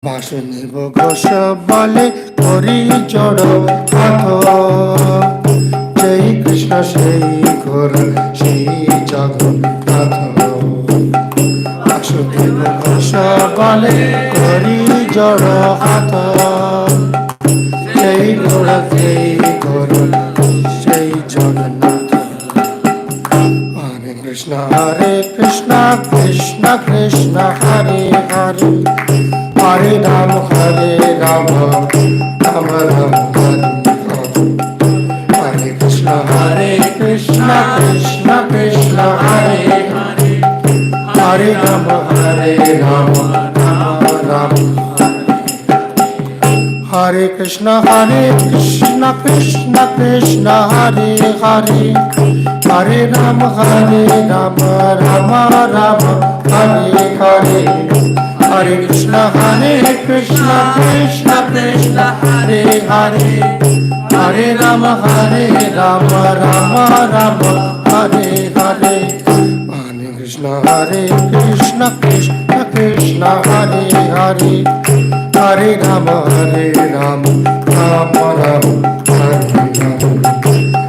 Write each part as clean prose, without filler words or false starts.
বাসুদেব ঘোষ বলে করি জড় হাত, যেই কৃষ্ণ সেই ঘোর সেই জগন্নাথ। বাসুদেব ঘোষ বলে করি জড় হাত, সেই ঘোর সেই ঘোর সেই জগন্নাথ। হরে কৃষ্ণ কৃষ্ণ কৃষ্ণ হরে হরে, হরে রাম রাম রাম রাম হরে কৃষ্ণ কৃষ্ণ কৃষ্ণ হরে হরে, হরে রাম রাম রাম। হরে কৃষ্ণ কৃষ্ণ কৃষ্ণ হরে হরে, হরে রাম রাম রাম হরে হরে, হরে কৃষ্ণ কৃষ্ণ কৃষ্ণ হরে হরে, হরে রাম রাম রাম হরে হরে। হরে কৃষ্ণ কৃষ্ণ কৃষ্ণ হরে হরে, হরে রাম রাম রাম হরে হরে।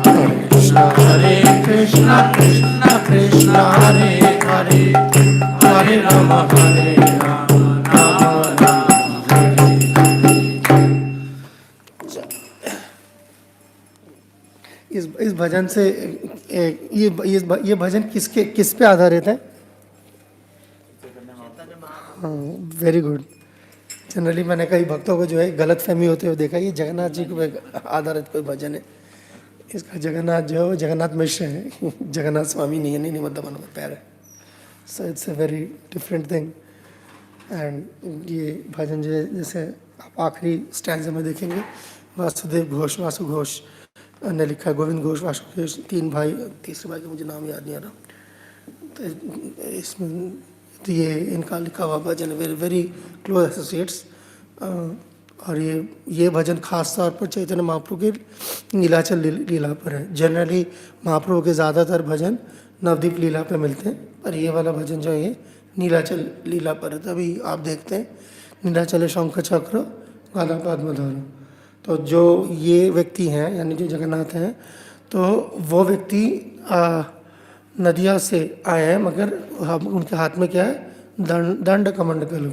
হরে কৃষ্ণ কৃষ্ণ কৃষ্ণ হরে হরে, হরে রাম इस भजन से ये भजन किस पे आधारित है? हाँ, वेरी गुड। जनरली मैंने कई भक्तों को जो है गलत फहमी होते हुए देखा, ये जगन्नाथ जी को आधारित कोई भजन है। इसका जगन्नाथ जो है वो जगन्नाथ मिश्र है, जगन्नाथ स्वामी नहीं है, नहीं निबद्ध पैर है। So it's a very different thing. And ये भजन जो है, जैसे आप आखिरी स्टैंजा में देखेंगे, वासुदेव घोष वासु घोष ने लिखा है, गोविंद घोष वासु घोष, तीन भाई, तीसरे भाई का मुझे नाम याद नहीं आ रहा। तो इसमें तो ये इनका लिखा हुआ भजन वेरी वेरी क्लोज एसोसिएट्स। और ये भजन खास तौर पर चैतन्य महाप्रभु के नीलाचल लीला पर है। जनरली महाप्रभु के ज़्यादातर भजन नवदीप लीला पे मिलते हैं, पर ये वाला भजन जो है ये नीलाचल लीला पर है। तभी आप देखते हैं नीलाचल शंख चक्र गाला पद्मधर। तो जो ये व्यक्ति हैं, यानी जो जगन्नाथ हैं, तो वो व्यक्ति नदिया से आए हैं, मगर उनके हाथ में क्या है? दंड कमंडल।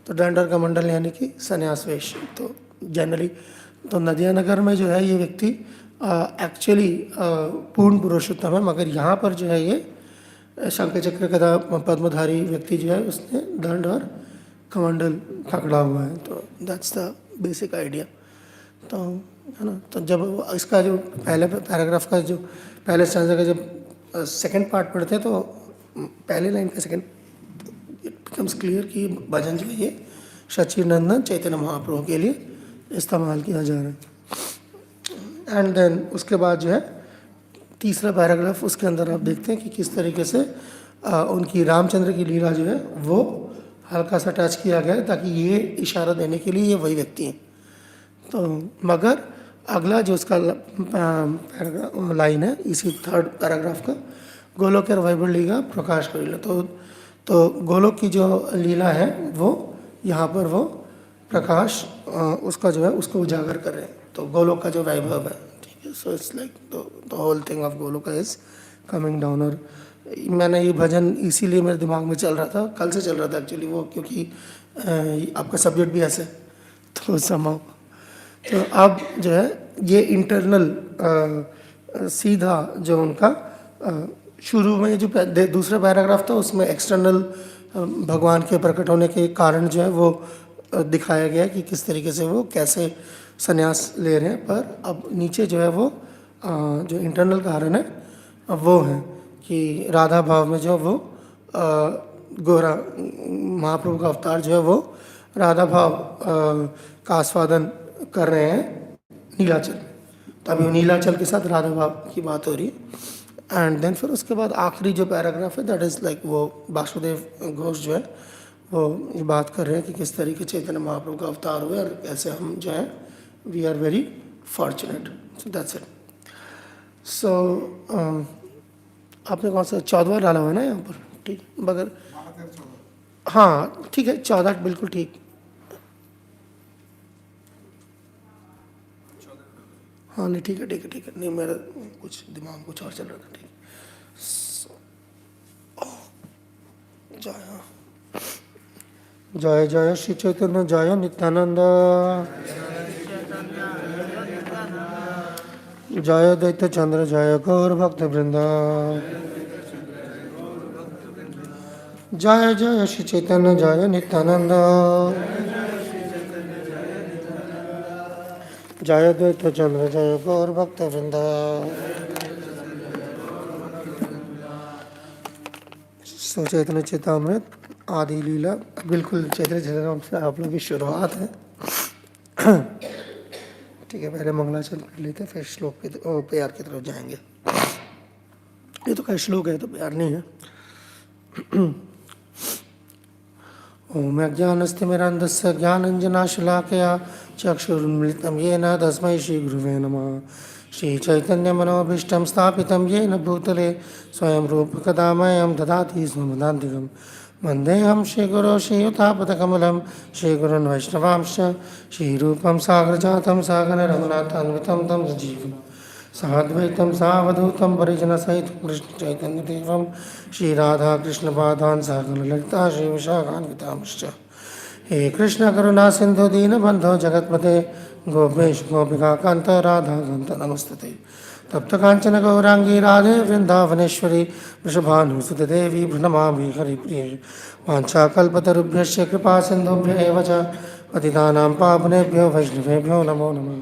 तो दंड और कमंडल यानी कि संन्यास वेश। तो जनरली तो नदिया नगर में जो है ये व्यक्ति एक्चुअली पूर्ण पुरुषोत्तम है, मगर यहाँ पर जो है ये शंख चक्र गदा पद्मधारी व्यक्ति जो है उसने दंड और कमंडल पकड़ा हुआ है। तो दैट्स द बेसिक आइडिया। तो है ना, तो जब इसका जो पहले पैराग्राफ का जो पहले स्टैंजा का जब सेकंड पार्ट पढ़ते हैं, तो पहले लाइन का सेकंड इट बिकम्स क्लियर कि भजन जो है ये सच्चिदानंद चैतन्य महाप्रभु के लिए इस्तेमाल किया जा रहा है। एंड देन उसके बाद जो है तीसरा पैराग्राफ, उसके अंदर आप देखते हैं कि किस तरीके से उनकी रामचंद्र की लीला जो है वो हल्का सा टच किया गया है, ताकि ये इशारा देने के लिए ये वही व्यक्ति हैं। तो मगर अगला जो उसका लाइन है इसी थर्ड पैराग्राफ का, गोलोक और वैभव लीला प्रकाश कर लीला। तो गोलोक की जो लीला है वो यहाँ पर वो प्रकाश उसका जो है उसको उजागर कर रहे हैं। तो गोलोक का जो वैभव है, ठीक है। So it's like the whole thing of Golok is coming down. और मैंने ये भजन इसीलिए मेरे दिमाग में चल रहा था, कल से चल रहा था एक्चुअली वो, क्योंकि आपका सब्जेक्ट भी ऐसे तो समाओ। तो अब जो है ये इंटरनल सीधा जो उनका शुरू में जो दूसरा पैराग्राफ था उसमें एक्सटर्नल भगवान के प्रकट होने के कारण जो है वो दिखाया गया कि किस तरीके से वो कैसे संन्यास ले रहे हैं। पर अब नीचे जो है वो जो इंटरनल कारण है वो है कि राधा भाव में जो वो गोरा महाप्रभु का अवतार जो है वो राधा भाव का आस्वादन कर रहे हैं नीलाचल। तो अभी नीलाचल के साथ राधा भाव की बात हो रही है। एंड देन फिर उसके बाद आखिरी जो पैराग्राफ है दैट इज़ लाइक वो वासुदेव घोष जो है वो ये बात कर रहे हैं कि किस तरीके चैतन्य महाप्रभु का अवतार हुए और कैसे हम जो है we are very fortunate. So that's it. So आपने कौन सा 14वां डाला हुआ है ना यहाँ पर, ठीक, मगर हाँ ठीक है 14 बिल्कुल ठीक, हाँ नहीं ठीक है ठीक है ठीक है, नहीं मेरा कुछ दिमाग कुछ और चल रहा था, ठीक है। जय जय जय श्री चैतन्य जय नित्यानंद, जय दैत्य चंद्र जय गौर भक्त वृंद, जय जय श्री चैतन्य जय नित्यानंद, जय दैत्य चंद्र जय गौर भक्त वृंद। सो चैतन्य चेतामृत आदि लीला, बिल्कुल चैतन्य चेतामृत से आप लोग की शुरुआत है। ठीक है, पहले मंगलाचरण कर लेते हैं, फिर श्लोक पे प्यार की तरफ जाएंगे। ये तो क्या श्लोक है, तो प्यार नहीं है। ओम अज्ञानस्तिमिरन्धस्य ज्ञानञ्जनाशलाकया चक्षुरुन्मिलितं येन तस्मै श्रीगुरुवे नमः। श्रीचैतन्यमनोभीष्टं स्थापितं येन भूतले स्वयं रूपकदा मह्यं ददाति स्वपदान्तिकं। वन्देऽहं श्रीगुरो श्रीयुतापदकमलं श्रीगुरुन् वैष्णवांश्च श्रीरूपं सागरजातं सागररघुनाथान्वितं तं सजीवम् साद्वैतं सावधूतं परिजनसहितं कृष्णचैतन्यदेवं श्रीराधाकृष्णपादान् सकलललिता श्रीविशाखान्वितांश्च। हे कृष्ण करुणा सिन्धु दीनबन्धो जगत्पते गोपेश गोपिकान्त राधाकान्त नमस्तते। तप्त काञ्चन गौरांगी राधे वृन्दावनेश्वरी वृषभानुसुते देवी प्रणमामि हरिप्रिये। वाञ्छाकल्पतरुभ्यश्च कृपा सिन्धुभ्य एव च पतितानां पावनेभ्यो वैष्णवेभ्यो नमो नमः।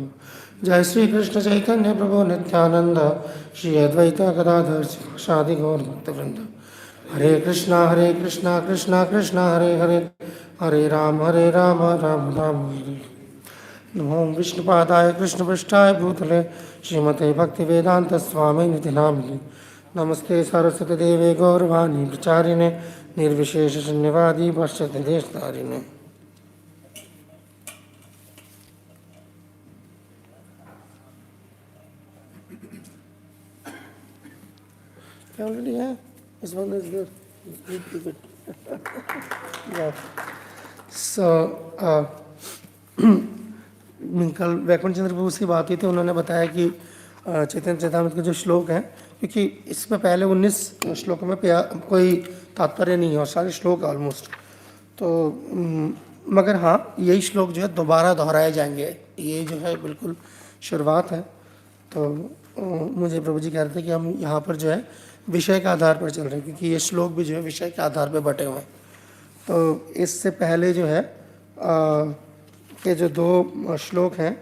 जय श्री कृष्ण चैतन्य प्रभु नित्यानंद, श्री अद्वैत गदाधर शादि गौर भक्तवृंद। हरे कृष्णा कृष्णा कृष्णा हरे हरे, हरे राम राम राम हरे। नमो विष्णुपादाय कृष्णपृष्ठाय भूतले श्रीमते भक्तिवेदांत स्वामी निधि नामिने। नमस्ते सरस्वती देवे गौरवाणी प्रचारिणे निर्विशेष शून्यवादी पश्चात देशधारिणे। Already, yeah. This one is good. Good. Yeah. So, कल वैकुंठ चंद्र प्रभु से बात हुई थी, उन्होंने बताया कि चैतन्य चेतामृत के जो श्लोक हैं, क्योंकि इसमें पहले 19 श्लोकों में कोई तात्पर्य नहीं है और सारे श्लोक ऑलमोस्ट तो, मगर हाँ यही श्लोक जो है दोबारा दोहराए जाएंगे। ये जो है बिल्कुल शुरुआत है। तो मुझे प्रभु जी कह रहे थे कि हम यहाँ पर जो है विषय के आधार पर चल रहे हैं, क्योंकि ये श्लोक भी जो है विषय के आधार पर बटे हुए हैं। तो इससे पहले जो है के जो दो श्लोक हैं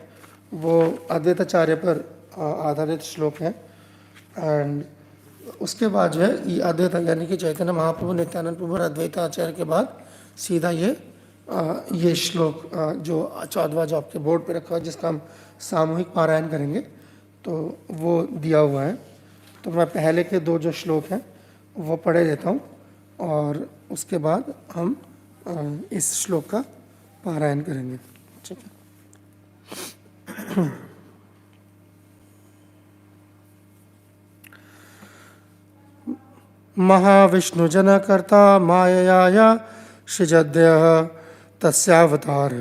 वो अद्वैताचार्य पर आधारित श्लोक हैं, एंड उसके बाद जो है ये अद्वैत यानी कि चैतन्य महाप्रभु नित्यानंद प्रभु और अद्वैताचार्य के बाद सीधा ये श्लोक जो 14वां जो आपके बोर्ड पे रखा है, जिसका हम सामूहिक पारायण करेंगे, तो वो दिया हुआ है। तो मैं पहले के दो जो श्लोक हैं वो पढ़े देता हूँ और उसके बाद हम इस श्लोक का पारायण करेंगे। ठीक है। महाविष्णुजनकर्ता मायया सृजद्यः तस्यावतार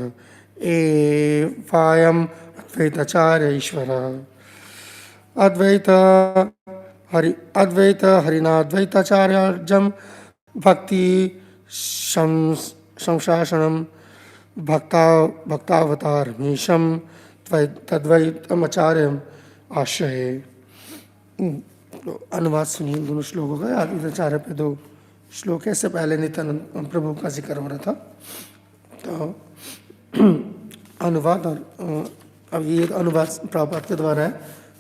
एवायम् अद्वैताचार्य ईश्वरः। अद्वैत हरिनाद्वैताचार्यजं भक्ति संशासनम भक्तावतारमीशं तद्वैतमाचार्यम् आश्रये। अनुवाद सुनिए दोनों श्लोकों का। अद्वैताचार्य पे दो श्लोक है, इससे पहले नित्यानंद प्रभु का जिक्र हो रहा था। तो अनुवाद, और अब ये अनुवाद प्रभुपाद के द्वारा है,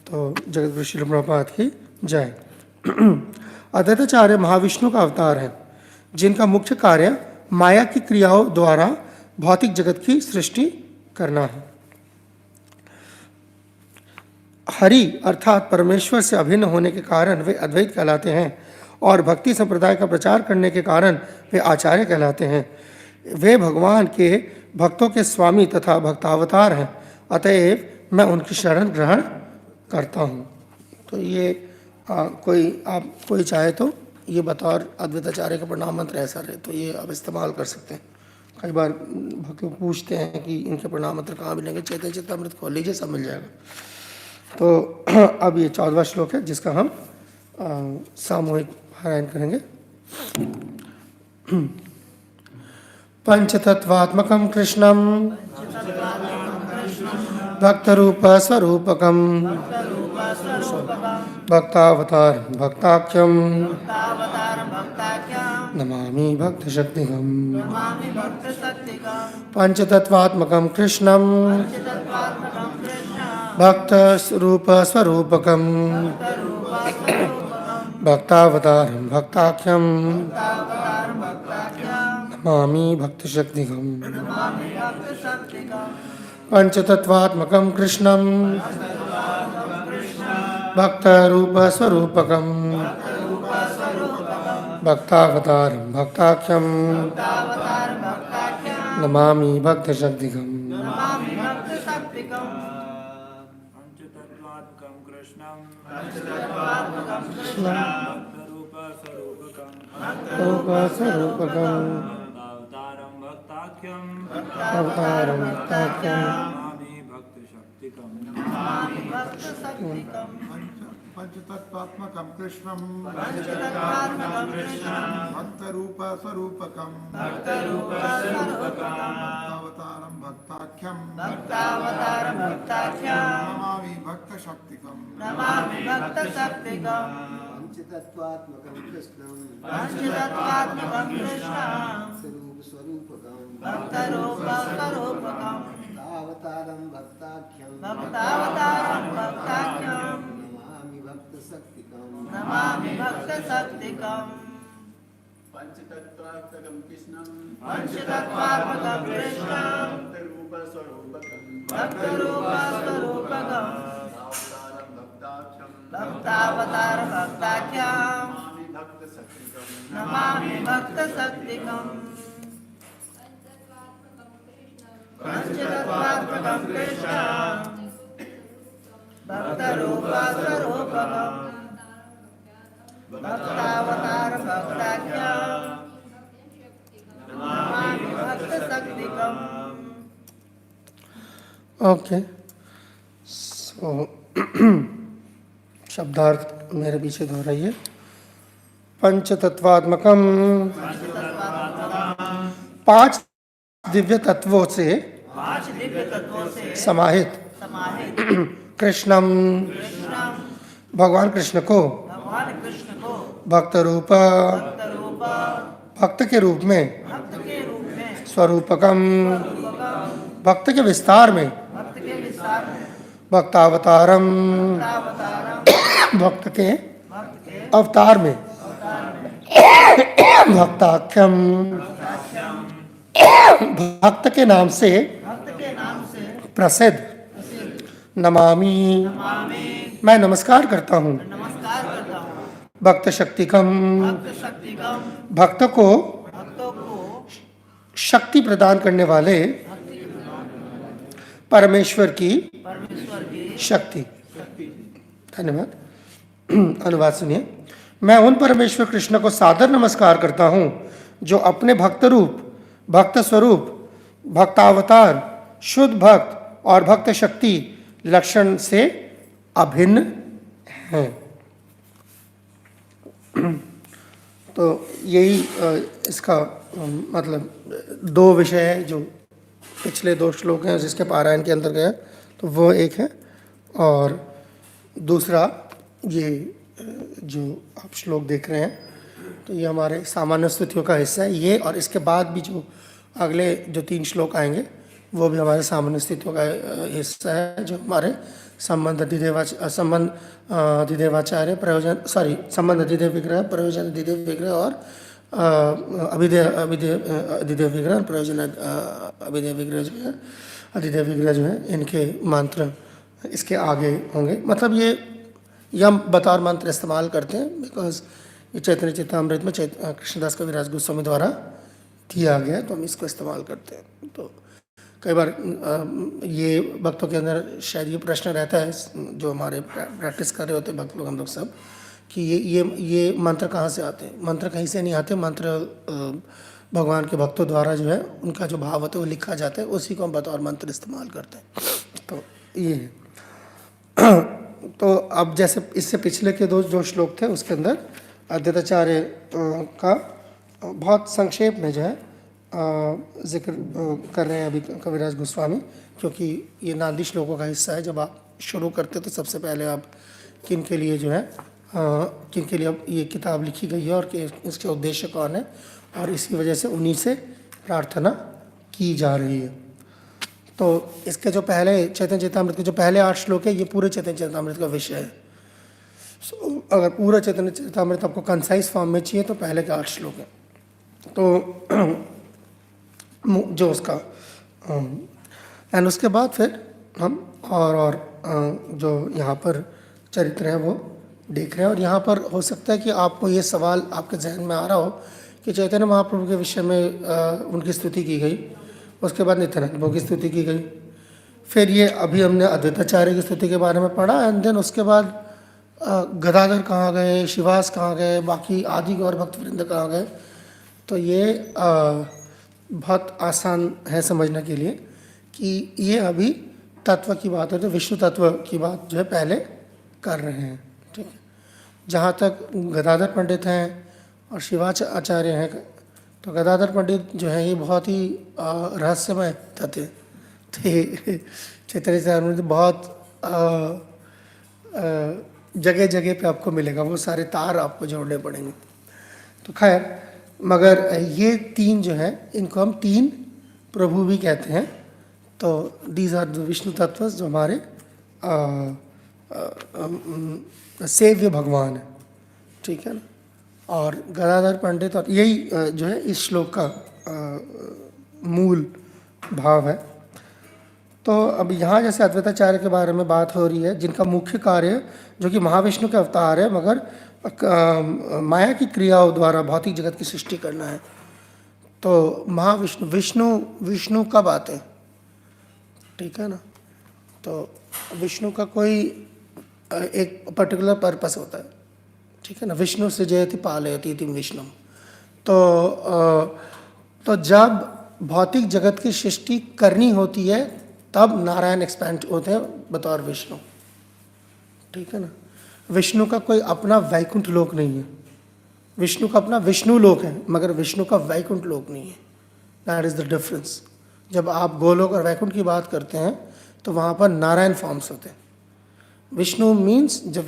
तो जगतगुरु श्रील प्रभुपाद की जय। अद्वैताचार्य महाविष्णु का अवतार है, जिनका मुख्य कार्य माया की क्रियाओं द्वारा भौतिक जगत की सृष्टि करना है। हरि अर्थात परमेश्वर से अभिन्न होने के कारण वे अद्वैत कहलाते हैं, और भक्ति संप्रदाय का प्रचार करने के कारण वे आचार्य कहलाते हैं। वे भगवान के भक्तों के स्वामी तथा भक्तावतार हैं, अतएव मैं उनकी शरण ग्रहण करता हूँ। तो ये कोई चाहे तो ये बतौर अद्वैताचार्य का प्रणाम मंत्र ऐसा रहे, तो ये आप इस्तेमाल कर सकते हैं। कई बार भक्त लोग पूछते हैं कि इनके प्रणाम मंत्र कहाँ मिलेंगे, चैतन्य चेतामृत खोल लीजिए, सब मिल जाएगा। तो अब ये 14वां श्लोक है जिसका हम सामूहिक पारायण करेंगे। पंचतत्वात्मकं कृष्णं भक्तरूप स्वरूपकं भक्तावतार भक्ताख्यं नमामि भक्तशक्तिकम्। पंचतत्वात्मकं कृष्णं भक्तरूप स्वरूपकं भक्तावतारं भक्ताख्यं नमामि भक्तशक्तिकम्। पंचतत्वात्मकं कृष्णं भक्तरूप स्वरूपकं भक्तावतारं भक्ताख्यं नमामि भक्तशक्तिकम्। पंचतत्वात्मकं कृष्णं रूपस्वरूपकं अवतारं भक्ताख्यं अवतारं भक्ताख्यं नमामि भक्तशक्तिकम्। पंचतत्वात्मकं कृष्णं भक्तरूप स्वरूपकं भक्तावतारं भक्ताख्यं नमामि भक्तशक्तिकम्। पंचतत्वात्मकं कृष्णं स्वरूपकं भक्तावतारं भक्ताख्यं नमामि भक्तशक्तिकम्। पंचतत्वात्मकं कृष्णं भक्तरूपस्वरूपकं अवतारं भक्ताख्यं नमामि भक्तशक्तिकम्। पंचतत्वात्मकं कृष्णं भक्तरूप स्वरूपकं भक्तावतारं भक्ताख्यं नमामि भक्तशक्तिकम्। ओके, सो शब्दार्थ मेरे पीछे दोहराइए। पंचतत्वात्मकम, 5 दिव्य तत्वों से समाहित कृष्णम, भगवान कृष्ण को भक्त रूप, भक्त के रूप में, स्वरूपकम, भक्त के विस्तार में, भक्तावतारम, भक्त के अवतार में, भक्ताख्यम, भक्त के नाम से प्रसिद्ध, नमामि, मैं नमस्कार करता हूँ, भक्त शक्तिकम, भक्त को शक्ति प्रदान करने वाले परमेश्वर की शक्ति। धन्यवाद। अनुवाद सुनिए। मैं उन परमेश्वर कृष्ण को सादर नमस्कार करता हूँ जो अपने भक्त रूप, भक्त स्वरूप, भक्तावतार, शुद्ध भक्त और भक्त शक्ति लक्षण से अभिन्न हैं। तो यही इसका मतलब 2 विषय है जो पिछले 2 श्लोक हैं जिसके पारायण के अंदर गया, तो वो एक है, और दूसरा ये जो आप श्लोक देख रहे हैं तो ये हमारे सामान्य स्तुतियों का हिस्सा है ये, और इसके बाद भी जो अगले जो 3 श्लोक आएंगे वो भी हमारे सामान्य स्तुतियों का हिस्सा है, जो हमारे संबंध अधिदेवाचार्य प्रयोजन संबंध अधिदेव विग्रह, प्रयोजन अधिदेव विग्रह और अधिदेव विग्रह, प्रयोजन अभिदेव विग्रह जो है, अधिदेव विग्रह जो है, इनके मंत्र इसके आगे होंगे। मतलब ये यम बतौर मंत्र इस्तेमाल करते हैं बिकॉज ये चैतन्य चेतामृत में कृष्णदास कविराज गोस्वामी द्वारा दिया गया है, तो हम इसको इस्तेमाल करते हैं। तो कई बार ये भक्तों के अंदर शायद ये प्रश्न रहता है, जो हमारे प्रैक्टिस कर रहे होते हैं भक्त लोग, हम लोग सब, कि ये मंत्र कहाँ से आते हैं। मंत्र कहीं से नहीं आते, मंत्र भगवान के भक्तों द्वारा जो है उनका जो भाव होता है वो लिखा जाता है, उसी को हम बतौर मंत्र इस्तेमाल करते हैं। तो ये तो अब जैसे इससे पिछले के दो जो श्लोक थे उसके अंदर अद्वैताचार्य का बहुत संक्षेप में जो है जिक्र कर रहे हैं अभी कविराज गोस्वामी, क्योंकि ये नांदी श्लोकों का हिस्सा है। जब आप शुरू करते तो सबसे पहले आप किन के लिए जो है किन के लिए अब ये किताब लिखी गई है और कि इसके उद्देश्य कौन है, और इसी वजह से उन्हीं से प्रार्थना की जा रही है। तो इसके जो पहले चैतन्य चरितामृत के जो पहले 8 श्लोक है ये पूरे चैतन्य चरितामृत का विषय है। अगर पूरा चैतन्य चरितामृत आपको कंसाइज फॉर्म में चाहिए तो पहले के 8 श्लोक है। तो जो उसका एंड उसके बाद फिर हम और जो यहाँ पर चरित्र है वो देख रहे हैं। और यहाँ पर हो सकता है कि आपको ये सवाल आपके जहन में आ रहा हो कि चैतन्य महाप्रभु के विषय में उनकी स्तुति की गई, उसके बाद नित्यानंद प्रभु की स्तुति की गई, फिर ये अभी हमने अद्वैताचार्य की स्तुति के बारे में पढ़ा, एंड देन उसके बाद गदाधर कहाँ गए, शिवास कहाँ गए, बाकी आदि गौर भक्तवृंद कहाँ गए। तो ये बहुत आसान है समझने के लिए कि ये अभी तत्व की बात है, तो विष्णु तत्व की बात जो है पहले कर रहे हैं। ठीक है, जहाँ तक गदाधर पंडित हैं और शिवाचार्य हैं, तो गदाधर पंडित जो है ये बहुत ही रहस्यमय तथ्य थे। चैतन्य चरितामृत बहुत जगह जगह पे आपको मिलेगा, वो सारे तार आपको जोड़ने पड़ेंगे। तो खैर, मगर ये 3 जो है इनको हम 3 प्रभु भी कहते हैं। तो दीज आर द विष्णु तत्व जो हमारे सेव्य भगवान है। ठीक है ना, और गदाधर पंडित, और यही जो है इस श्लोक का मूल भाव है। तो अब यहाँ जैसे अद्वैताचार्य के बारे में बात हो रही है, जिनका मुख्य कार्य जो कि महाविष्णु के अवतार है, मगर माया की क्रियाओं द्वारा भौतिक जगत की सृष्टि करना है। तो विष्णु कब आते हैं? ठीक है ना, तो विष्णु का कोई एक पर्टिकुलर पर्पस होता है। ठीक है ना, विष्णु सृजयति पालयति इति विष्णु। तो जब भौतिक जगत की सृष्टि करनी होती है तब नारायण एक्सपैंड होते हैं बतौर विष्णु। ठीक है ना, विष्णु का कोई अपना वैकुंठ लोक नहीं है, विष्णु का अपना विष्णु लोक है, मगर विष्णु का वैकुंठ लोक नहीं है। That is the difference. जब आप गोलोक और वैकुंठ की बात करते हैं तो वहाँ पर नारायण फॉर्म्स होते हैं। विष्णु मीन्स जब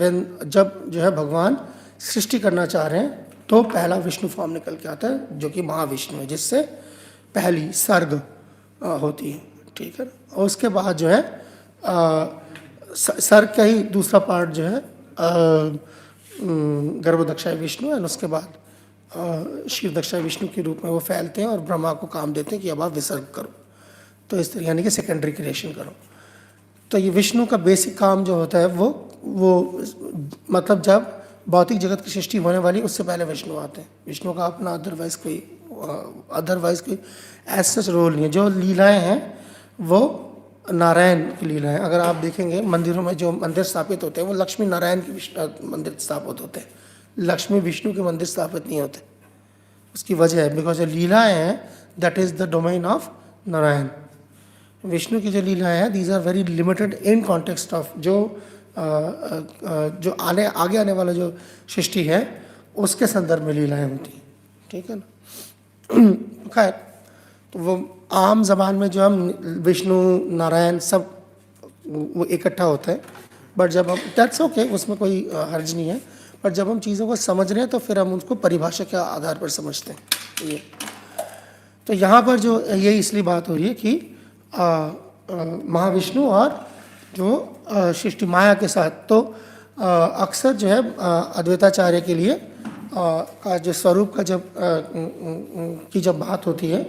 जो है भगवान सृष्टि करना चाह रहे हैं तो पहला विष्णु फॉर्म निकल के आता है, जो कि महाविष्णु है, जिससे पहली सर्ग होती है। ठीक है, और उसके बाद जो है सर्ग का ही दूसरा पार्ट जो है गर्भदक्षाय विष्णु है, और उसके बाद क्षीरदक्षाय विष्णु के रूप में वो फैलते हैं और ब्रह्मा को काम देते हैं कि अब आप विसर्ग करो। तो इस तरह यानी कि सेकेंडरी क्रिएशन करो। तो ये विष्णु का बेसिक काम जो होता है वो मतलब जब भौतिक जगत की सृष्टि होने वाली उससे पहले विष्णु आते हैं। विष्णु का अपना अदरवाइज कोई ऐसा सच रोल नहीं है। जो लीलाएं हैं वो नारायण की लीला है। अगर आप देखेंगे मंदिरों में जो मंदिर स्थापित होते हैं वो लक्ष्मी नारायण के मंदिर स्थापित होते हैं, लक्ष्मी विष्णु के मंदिर स्थापित नहीं होते। उसकी वजह है बिकॉज जो लीलाएं हैं that is the domain of Narayan. Vishnu की जो लीलाएं हैं these are very limited in context of जो आगे आने वाला जो सृष्टि है उसके संदर्भ में लीलाएं होती हैं। ठीक है ना, खैर तो वो आम जबान में जो हम विष्णु नारायण सब वो इकट्ठा होता है, बट जब हम दैट्स ओके, उसमें कोई हर्ज नहीं है। पर जब हम चीज़ों को समझ रहे हैं तो फिर हम उसको परिभाषा के आधार पर समझते हैं। ये तो यहाँ पर जो ये इसलिए बात हो रही है कि महाविष्णु और जो सृष्टि माया के साथ, तो अक्सर जो है अद्वैताचार्य के लिए का जो स्वरूप का जब बात होती है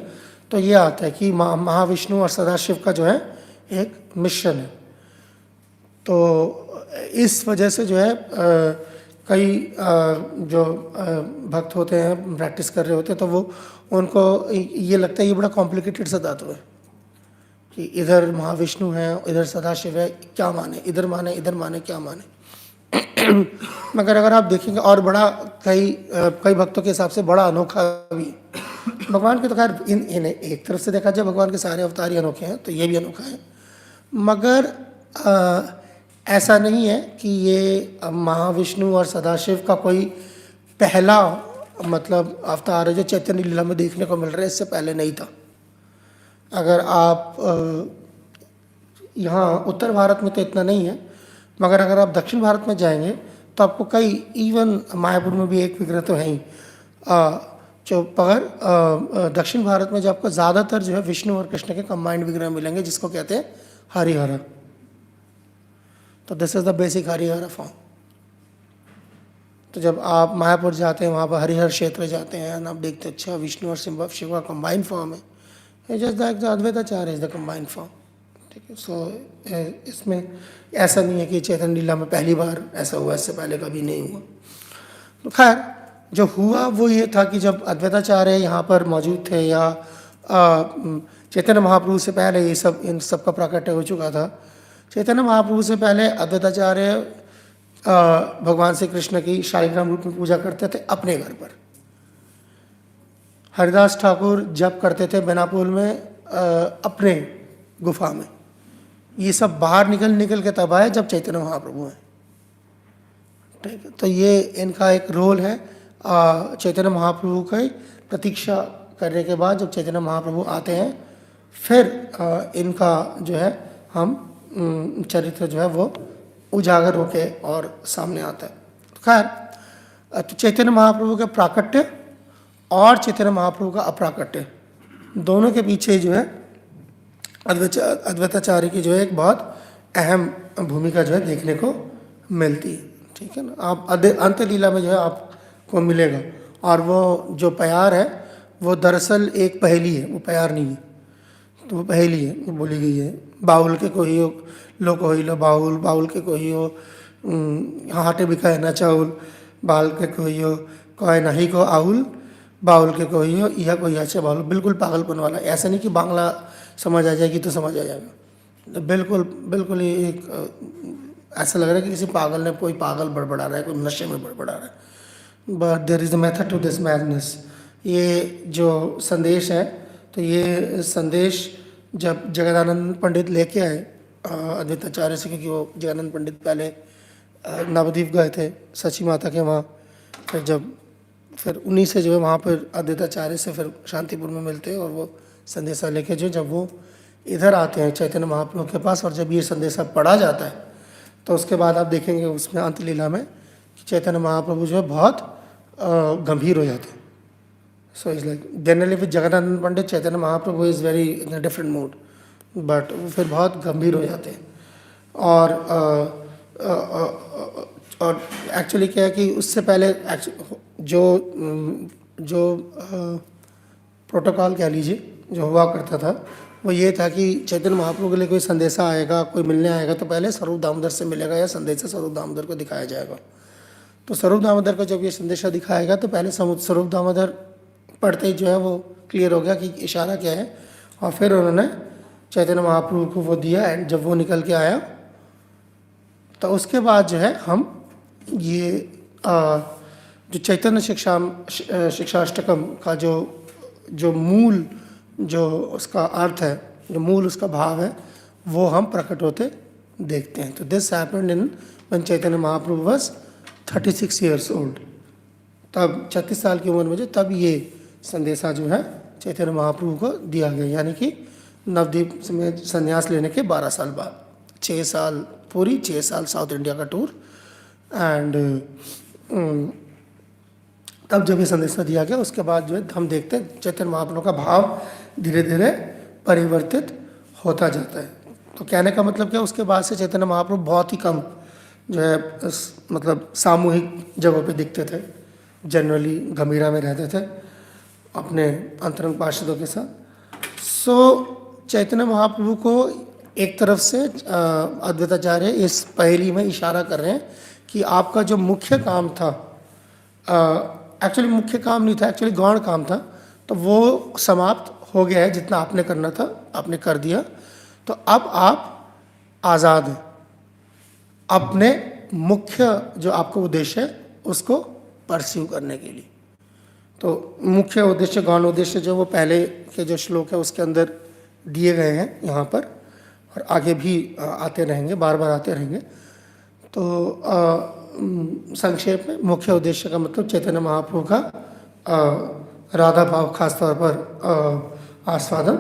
तो ये आता है कि महाविष्णु और सदाशिव का जो है एक मिश्रण है। तो इस वजह से जो है कई जो भक्त होते हैं प्रैक्टिस कर रहे होते हैं तो वो उनको ये लगता है ये बड़ा कॉम्प्लिकेटेड सा धातु है कि इधर महाविष्णु है इधर सदाशिव है, क्या माने, इधर माने इधर माने, क्या माने। मगर अगर आप देखेंगे और बड़ा कई भक्तों के हिसाब से बड़ा अनोखा भी भगवान के, तो खैर इन एक तरफ से देखा जाए भगवान के सारे अवतार ही अनोखे हैं, तो ये भी अनोखा है। मगर ऐसा नहीं है कि ये महाविष्णु और सदाशिव का कोई पहला मतलब अवतार है जो चैतन्य लीला में देखने को मिल रहा है, इससे पहले नहीं था। अगर आप यहाँ उत्तर भारत में तो इतना नहीं है, मगर अगर आप दक्षिण भारत में जाएंगे तो आपको कई, इवन मायापुर में भी एक विग्रह तो है ही, जो पर दक्षिण भारत में जो आपको ज़्यादातर जो है विष्णु और कृष्ण के कंबाइंड विग्रह मिलेंगे, जिसको कहते हैं हरिहरा। तो this is the basic Harihar form. तो जब आप मायापुर जाते हैं, वहाँ पर हरिहर क्षेत्र जाते हैं और आप देखते हैं अच्छा विष्णु और शिव का कंबाइंड फॉर्म है, just that Advaitacharya is the combined form. ठीक है, सो इसमें ऐसा नहीं है कि चैतन्य लीला में पहली बार ऐसा हुआ, इससे पहले कभी नहीं हुआ। तो खैर जो हुआ वो ये था कि जब अद्वैताचार्य यहाँ पर मौजूद थे या चैतन्य महाप्रभु से पहले ये सब इन सब का प्राकट्य हो चुका था। चैतन्य महाप्रभु से पहले अद्वैताचार्य भगवान श्री कृष्ण की शालिग्राम रूप में पूजा करते थे अपने घर पर। हरिदास ठाकुर जप करते थे बेनापोल में अपने गुफा में। ये सब बाहर निकल के तब आए जब चैतन्य महाप्रभु हैं। ठीक है, तो ये इनका एक रोल है। चैतन्य महाप्रभु की प्रतीक्षा करने के बाद जब चैतन्य महाप्रभु आते हैं फिर इनका जो है हम चरित्र जो है वो उजागर होके और सामने आता है। खैर तो चैतन्य महाप्रभु के प्राकट्य और चैतन्य महाप्रभु का अप्राकट्य दोनों के पीछे जो है अद्वैताचार्य की जो है एक बहुत अहम भूमिका जो है देखने को मिलती है। ठीक है ना, आप अंत लीला में जो है आपको मिलेगा। और वो जो प्यार है वो दरअसल एक पहेली है, वो प्यार नहीं है, तो वो पहेली है, वो बोली गई है। बाउल के कोहियो लो कोहिलो बाउल, बाउल के कोहियो हाटे बिखाए ना चाउल, बाल के कोहियो कहे नहीं को आउल, बाउल के कोहियो यह कोई अच्छे बाउल। बिल्कुल पागलपन वाला, ऐसा नहीं कि बांग्ला समझ आ जाएगी तो समझ आ जाएगा, बिल्कुल ही एक ऐसा लग रहा है कि किसी पागल ने, कोई पागल बड़बड़ा रहा है, कोई नशे में बड़बड़ा रहा है। But there is a method to this madness. ये जो संदेश है, तो ये संदेश जब जगदानंद पंडित लेके आए अद्वैताचार्य से, क्योंकि वो जगदानंद पंडित पहले नवद्वीप गए थे सची माता के वहाँ, फिर उन्हीं से जो है वहाँ पर अद्वैताचार्य से फिर शांतिपुर में मिलते हैं और वो संदेशा लेके जो जब वो इधर आते हैं चैतन्य महाप्रभु के पास, और जब ये संदेशा पढ़ा जाता है तो उसके बाद आप देखेंगे उसमें अंत लीला में कि चैतन्य महाप्रभु जो है बहुत गंभीर हो जाते हैं। So is like generally with Jagannath Pandit Chaitanya Mahaprabhu is very in a different mood, but वो फिर बहुत गंभीर हो जाते हैं। और एक्चुअली क्या है कि उससे पहले जो प्रोटोकॉल कह लीजिए जो हुआ करता था वो ये था कि चैतन्य महाप्रभु के लिए कोई संदेशा आएगा, कोई मिलने आएगा तो पहले स्वरूप दामोदर से मिलेगा या संदेशा स्वरूप दामोदर को दिखाया जाएगा। तो स्वरूप दामोदर को जब ये संदेशा दिखाएगा तो पहले स्वरूप दामोदर पढ़ते ही जो है वो क्लियर हो गया कि इशारा क्या है, और फिर उन्होंने चैतन्य महाप्रभु को वो दिया। एंड जब वो निकल के आया तो उसके बाद जो है हम ये जो चैतन्य शिक्षाष्टकम का जो मूल जो उसका अर्थ है, जो मूल उसका भाव है, वो हम प्रकट होते देखते हैं। तो this happened in when Chaitanya Mahaprabhu was 36 years old. तब 36 साल की उम्र में जो तब ये संदेशा जो है चैतन्य महाप्रभु को दिया गया, यानी कि नवद्वीप में संन्यास लेने के 12 साल बाद, 6 साल पूरी 6 साल साउथ इंडिया का टूर। एंड तब जब ये संदेशा दिया गया उसके बाद जो है हम देखते हैं चैतन्य महाप्रभु का भाव धीरे धीरे परिवर्तित होता जाता है। तो कहने का मतलब क्या, उसके बाद से चैतन्य महाप्रभु बहुत ही कम जो है मतलब सामूहिक जगहों पे दिखते थे, जनरली गंभीरा में रहते थे अपने अंतरंग पार्षदों के साथ। सो चैतन्य महाप्रभु को एक तरफ से अद्वैताचार्य इस पहेली में इशारा कर रहे हैं कि आपका जो मुख्य काम था, एक्चुअली मुख्य काम नहीं था, एक्चुअली गौण काम था, तो वो समाप्त हो गया है। जितना आपने करना था आपने कर दिया, तो अब आप आज़ाद हैं अपने मुख्य जो आपका उद्देश्य है उसको परस्यू करने के लिए। तो मुख्य उद्देश्य, गौण उद्देश्य जो वो पहले के जो श्लोक है उसके अंदर दिए गए हैं यहाँ पर, और आगे भी आते रहेंगे, बार बार आते रहेंगे। तो संक्षेप में मुख्य उद्देश्य का मतलब चैतन्य महाप्रभु का राधा भाव खास तौर पर आस्वादन,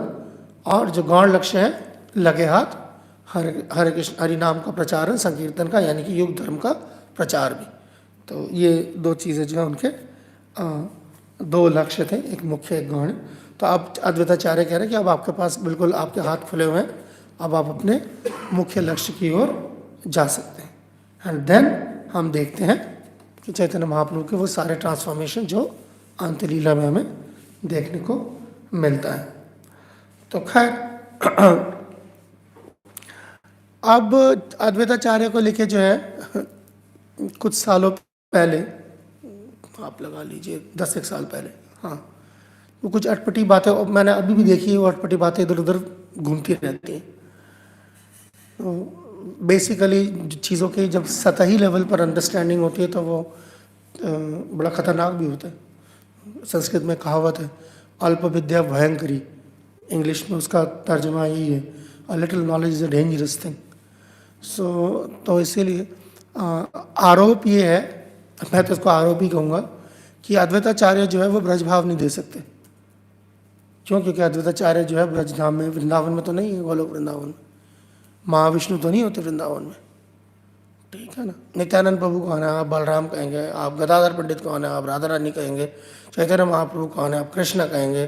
और जो गौण लक्ष्य है लगे हाथ हरे कृष्ण हरि नाम का प्रचारण, संकीर्तन का, यानी कि युग धर्म का प्रचार भी। तो ये दो चीज़ें जो है उनके दो लक्ष्य थे, एक मुख्य एक गौण। तो अब अद्वैताचार्य कह रहे हैं कि अब आपके पास बिल्कुल आपके हाथ खुले हुए हैं, अब आप अपने मुख्य लक्ष्य की ओर जा सकते हैं। एंड देन हम देखते हैं कि चैतन्य महाप्रभु के वो सारे ट्रांसफॉर्मेशन जो अंतलीला में हमें देखने को मिलता है। तो खैर अब अद्वैताचार्य को लिखे जो है कुछ सालों पहले, आप लगा लीजिए 10 साल पहले, हाँ, वो कुछ अटपटी बातें मैंने अभी भी देखी है, वो अटपटी बातें इधर उधर घूमती रहती हैं। तो बेसिकली चीज़ों की जब सतही लेवल पर अंडरस्टैंडिंग होती है तो वो बड़ा खतरनाक भी होता है। संस्कृत में कहावत है, अल्प विद्या भयंकरी, इंग्लिश में उसका तर्जुमा यही है, a little knowledge is a dangerous thing. So तो इसीलिए आरोप ये है, मैं तो इसको आरोप ही कहूँगा, कि अद्वैताचार्य जो है वो ब्रजभाव नहीं दे सकते। क्यों? क्योंकि अद्वैताचार्य जो है ब्रजधाम में, वृंदावन में तो नहीं है, गोलोक वृंदावन में, महाविष्णु तो नहीं होते वृंदावन में, ठीक है ना। नित्यानंद प्रभु कौन है? आप बलराम कहेंगे, आप गदाधर पंडित कौन है? आप राधा रानी कहेंगे, चैतन्य महाप्रभु कौन है? आप कृष्ण कहेंगे,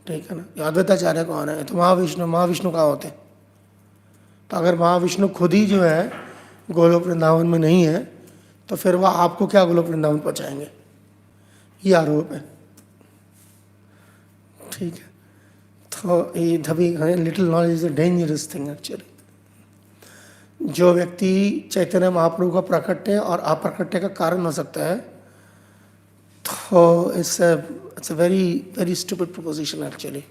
ठीक है ना। अद्वैताचार्य कौन है? तो महाविष्णु कहाँ होते हैं? तो अगर महाविष्णु खुद ही जो है गोलोक वृंदावन में नहीं है तो फिर वह आपको क्या गोलोक वृंदावन पहुँचाएंगे? ये आरोप है, ठीक है। तो ये तभी little knowledge is a dangerous thing actually. जो व्यक्ति चैतन्य महाप्रभु का प्रकट्य और अप्रकट्य का कारण हो सकता है, तो it's a very very stupid proposition actually.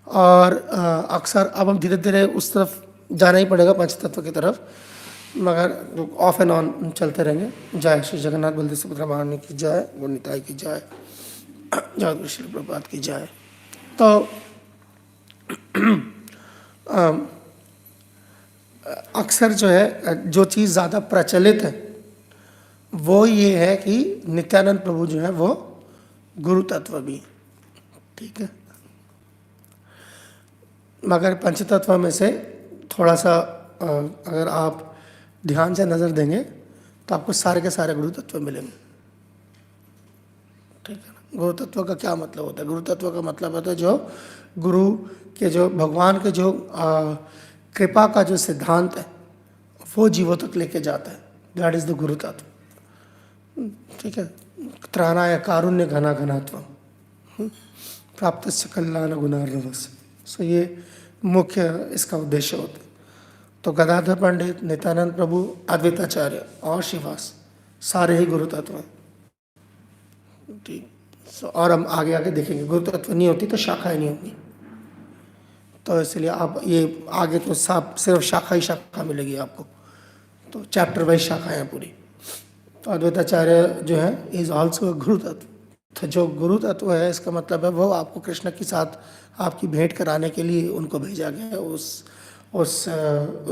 और अक्सर अब हम धीरे धीरे उस तरफ जाना ही पड़ेगा, पंच तत्व की तरफ, मगर ऑफ एंड ऑन चलते रहेंगे। जय श्री जगन्नाथ बलदेव सुभद्रा महारानी की जय, गुणनिताई की जय, जय श्री प्रभुपाद की जय। तो अक्सर जो है जो चीज़ ज़्यादा प्रचलित है वो ये है कि नित्यानंद प्रभु जो है वो गुरु तत्व भी, ठीक है। मगर पंचतत्व में से थोड़ा सा अगर आप ध्यान से नज़र देंगे तो आपको सारे के सारे गुरु तत्व मिलेंगे, ठीक है ना। गुरु तत्व का क्या मतलब होता है? गुरु तत्व का मतलब होता है जो गुरु के, जो भगवान के जो कृपा का जो सिद्धांत है वो जीवों तक लेके जाता है, दैट इज़ द गुरु तत्व, ठीक है। त्राणाय कारुण्य घना घनात्व प्राप्त कल्याण गुणार्णवस्य। सो ये मुख्य इसका उद्देश्य होता है। तो गदाधर पंडित, नित्यानंद प्रभु, अद्वैताचार्य और श्रीवास सारे ही गुरु तत्व हैं, ठीक। और हम आगे आगे देखेंगे, गुरु तत्व नहीं होती तो शाखाएं नहीं होंगी। तो इसलिए आप ये आगे तो सब सिर्फ शाखा ही शाखा मिलेगी आपको, तो चैप्टर वाइज शाखाएं हैं पूरी। तो अद्वैताचार्य जो है इज ऑल्सो गुरु तत्व। तो जो गुरु तत्व है इसका मतलब है वो आपको कृष्ण के साथ आपकी भेंट कराने के लिए उनको भेजा गया है, उस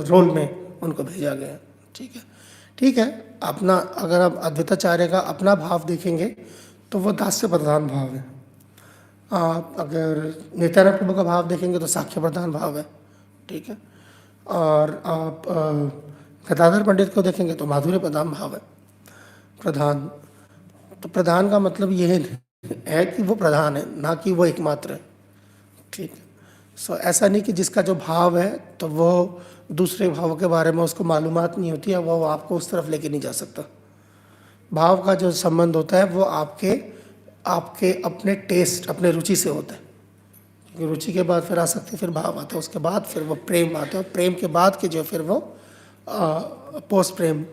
रोल में उनको भेजा गया है, ठीक है। ठीक है, अपना अगर आप अद्वैताचार्य का अपना भाव देखेंगे तो वो दास्य प्रधान भाव है। आप अगर नित्यानंद प्रभु का भाव देखेंगे तो साख्य प्रधान भाव है, ठीक है। और आप गदाधर पंडित को देखेंगे तो माधुर्य प्रधान भाव है, प्रधान। तो प्रधान का मतलब ये है कि वो प्रधान है, ना कि वो एकमात्र है, ठीक है। सो ऐसा नहीं कि जिसका जो भाव है तो वो दूसरे भाव के बारे में उसको मालूमात नहीं होती है, वो आपको उस तरफ लेके नहीं जा सकता। भाव का जो संबंध होता है वो आपके अपने टेस्ट, अपने रुचि से होता है। क्योंकि रुचि के बाद फिर आसक्ति, फिर भाव आता है, उसके बाद फिर वो प्रेम आता है, और प्रेम के बाद के जो फिर वो पोस्ट प्रेम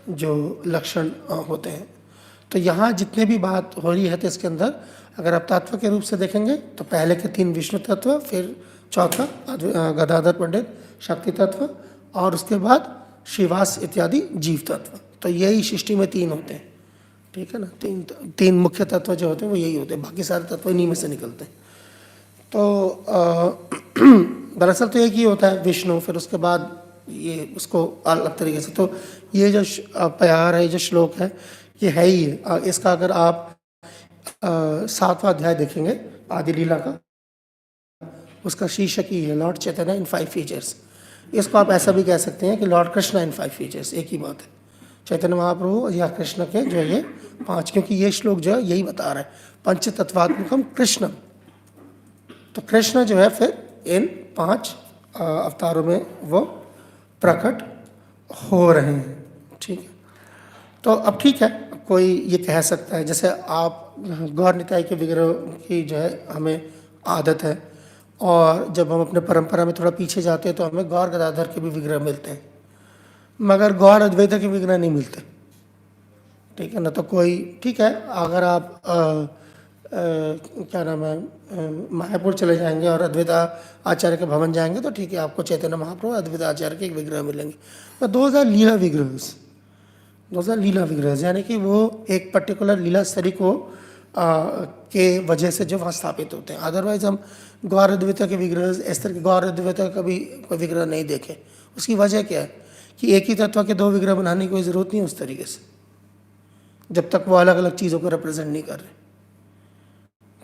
जो लक्षण होते हैं। तो यहाँ जितने भी बात हो रही है तो इसके अंदर अगर आप तत्व के रूप से देखेंगे तो पहले के 3 विष्णु तत्व, फिर चौथा गदाधर पंडित शक्ति तत्व, और उसके बाद श्रीवास इत्यादि जीव तत्व। तो यही सृष्टि में 3 होते हैं, ठीक है ना। तीन मुख्य तत्व जो होते हैं वो यही होते हैं, बाकी सारे तत्व इन्हीं में से निकलते हैं। तो दरअसल तो एक ही होता है विष्णु, फिर उसके बाद ये उसको अलग तरीके से। तो ये जो प्यार है, जो श्लोक है, ये है ही है। इसका अगर आप 7वां अध्याय देखेंगे आदि लीला का, उसका शीर्षक ही है लॉर्ड चैतन्य इन 5 फीचर्स। इसको आप ऐसा भी कह सकते हैं कि लॉर्ड कृष्णा इन 5 फीचर्स, एक ही बात है। चैतन्य महाप्रभु या कृष्ण के जो है ये 5, क्योंकि ये श्लोक जो है यही बता रहा है पंच तत्वात्मकम कृष्णम। तो कृष्ण जो है फिर इन 5 अवतारों में वो प्रकट हो रहे हैं, ठीक है। तो अब ठीक है, कोई ये कह सकता है, जैसे आप गौर निताई के विग्रह की जो है हमें आदत है, और जब हम अपने परंपरा में थोड़ा पीछे जाते हैं तो हमें गौर गदाधर के भी विग्रह मिलते हैं, मगर गौर अद्वैत के विग्रह नहीं मिलते, ठीक है ना। तो कोई ठीक है, अगर आप क्या नाम है मायापुर चले जाएंगे और अद्वैत आचार्य के भवन जाएंगे तो ठीक है, आपको चैतन्य महाप्रभु अद्वैत आचार्य के एक विग्रह मिलेंगे। तो दोज आर लीला विग्रहs, दोज आर लीला विग्रहs, यानी कि वो एक पर्टिकुलर लीला स्तरी को के वजह से जो वहाँ स्थापित होते हैं। अदरवाइज हम गौर अद्वैत के विग्रह, इस तरह के गौर अद्वैत का कभी कोई विग्रह नहीं देखे। उसकी वजह क्या है कि एक ही तत्व के 2 विग्रह बनाने की कोई ज़रूरत नहीं उस तरीके से, जब तक वो अलग अलग चीज़ों को रिप्रेजेंट नहीं कर रहे,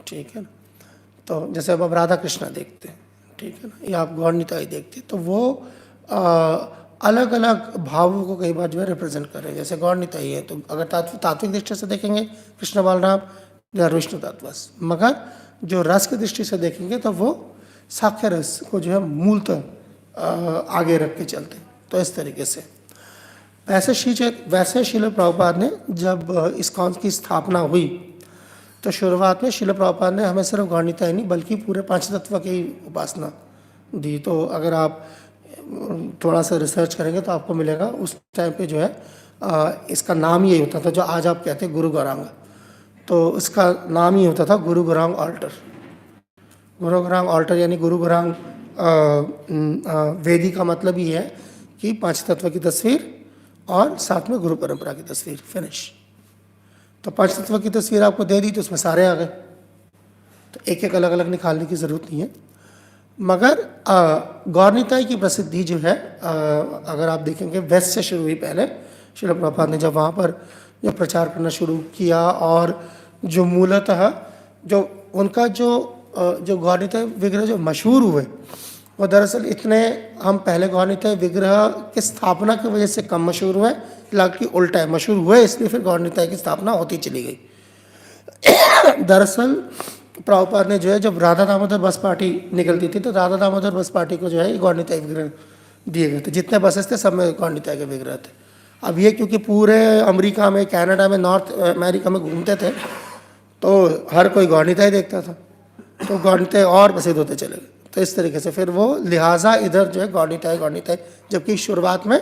ठीक है ना। तो जैसे अब आप राधा कृष्णा देखते हैं, ठीक है ना, या आप गौर निताई देखते हैं, तो वो अलग अलग भावों को कई बार जो है रिप्रेजेंट कर रहे हैं। जैसे गौर निताई है तो अगर तात्विक दृष्टि से देखेंगे कृष्ण बलराम या विष्णु तत्वस, मगर जो रस की दृष्टि से देखेंगे तो वो साक्ष्य रस को जो है मूलतः आगे रख के चलते हैं। तो इस तरीके से वैसे श्रील प्रभुपाद ने जब इस्कॉन की स्थापना हुई तो शुरुआत में श्रील प्रभुपाद ने हमें सिर्फ गौर निताई नहीं बल्कि पूरे 5 तत्व की उपासना दी। तो अगर आप थोड़ा सा रिसर्च करेंगे तो आपको मिलेगा उस टाइम पे जो है इसका नाम यही होता था, जो आज आप कहते हैं गुरु गौरांग, तो इसका नाम ही होता था गुरु गौरांग ऑल्टर। गुरु गौरांग ऑल्टर यानी गुरु गौरांग वेदी का मतलब ही है कि 5 तत्व की तस्वीर और साथ में गुरु परंपरा की तस्वीर, फिनिश। तो 5 तत्व की तस्वीर आपको दे दी तो उसमें सारे आ गए, तो एक एक अलग अलग निकालने की ज़रूरत नहीं है। मगर गौर निताई की प्रसिद्धि जो है अगर आप देखेंगे वेस्ट से शुरू हुई। पहले श्रील प्रभुपाद ने जब वहाँ पर जो प्रचार करना शुरू किया, और जो मूलतः जो उनका जो गौर निताई विग्रह जो मशहूर हुए वो दरअसल इतने, हम पहले गौर निताई विग्रह की स्थापना की वजह से कम मशहूर हुए, हालांकि उल्टा है, मशहूर हुए इसलिए फिर गौर निताई की स्थापना होती चली गई। दरअसल प्रभुपाद ने जो है जब राधा दामोदर बस पार्टी निकलती थी तो राधा दामोदर बस पार्टी को जो है गौर निताई विग्रह दिए गए थे। जितने बसेस थे सब में गौर निताई के विग्रह थे। अब ये क्योंकि पूरे अमेरिका में, कनाडा में, नॉर्थ अमेरिका में घूमते थे तो हर कोई गौर निताई देखता था, तो गौर निताई और प्रसिद्ध होते चले गए। तो इस तरीके से फिर वो लिहाजा इधर जो है गौर निताई, जबकि शुरुआत में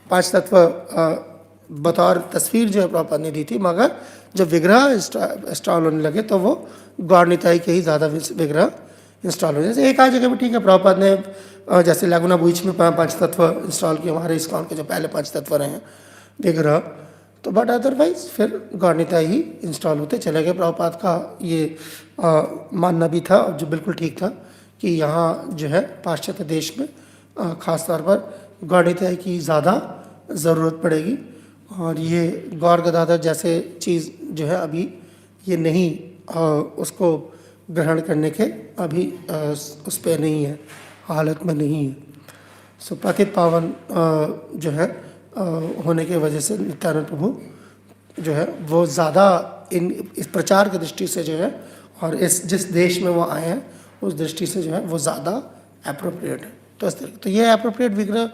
5 तत्व बतौर तस्वीर जो है प्रभुपाद ने दी थी, मगर जब विग्रह इंस्टॉल होने लगे तो वो गौर निताई के ही ज़्यादा विग्रह इंस्टॉल हो। जैसे एक आध जगह में ठीक है, प्रभुपाद ने जैसे लागुना बीच में 5 तत्व इंस्टॉल किए, हमारे इस्कॉन के जो पहले 5 तत्व रहे हैं विग्रह, तो बट अदरवाइज फिर गौर निताई ही इंस्टॉल होते चले गए। प्रभुपाद का ये मानना भी था जो बिल्कुल ठीक था कि यहाँ जो है पाश्चात्य देश में ख़ास तौर पर गौर निताई की ज़्यादा ज़रूरत पड़ेगी, और ये गौर गदाधर जैसे चीज़ जो है अभी ये नहीं उसको ग्रहण करने के अभी उस पर नहीं है, हालत में नहीं है। सो पतित पावन जो है होने की वजह से नित्यानंद प्रभु जो है वो ज़्यादा इस प्रचार की दृष्टि से जो है, और इस जिस देश में वो आए हैं उस दृष्टि से जो है वो ज़्यादा अप्रोप्रिएट है। तो इस तरह तो ये अप्रोप्रिएट विग्रह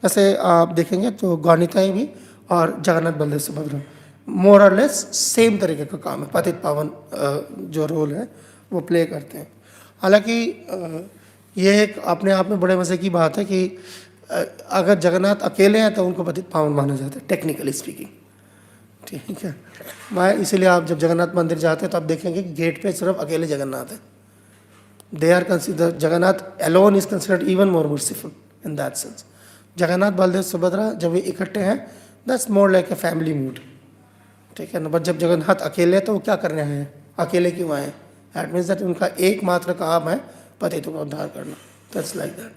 जैसे आप देखेंगे तो गौर निताई भी और जगन्नाथ बलदेव सुभद्रा मोर और लेस सेम तरीके का काम है, पतित पावन जो रोल है वो प्ले करते हैं। हालांकि ये एक अपने आप में बड़े मज़े की बात है कि अगर जगन्नाथ अकेले हैं तो उनको पतित पावन माना जाता है टेक्निकली स्पीकिंग, ठीक है। मैं इसीलिए आप जब जगन्नाथ मंदिर जाते हैं तो आप देखेंगे कि गेट पे सिर्फ अकेले जगन्नाथ है। They are consider, Jagannath alone is considered even more merciful in that sense. Jagannath Baldev Subhadra जब ये इकट्ठे हैं that's more like a family mood, ठीक है ना। बट जब जगन्नाथ अकेले तो वो क्या करने आए हैं, अकेले क्यों आए हैं? दैट मीन्स दैट उनका एकमात्र काम है पतितों का उद्धार करना, दैट्स लाइक दैट।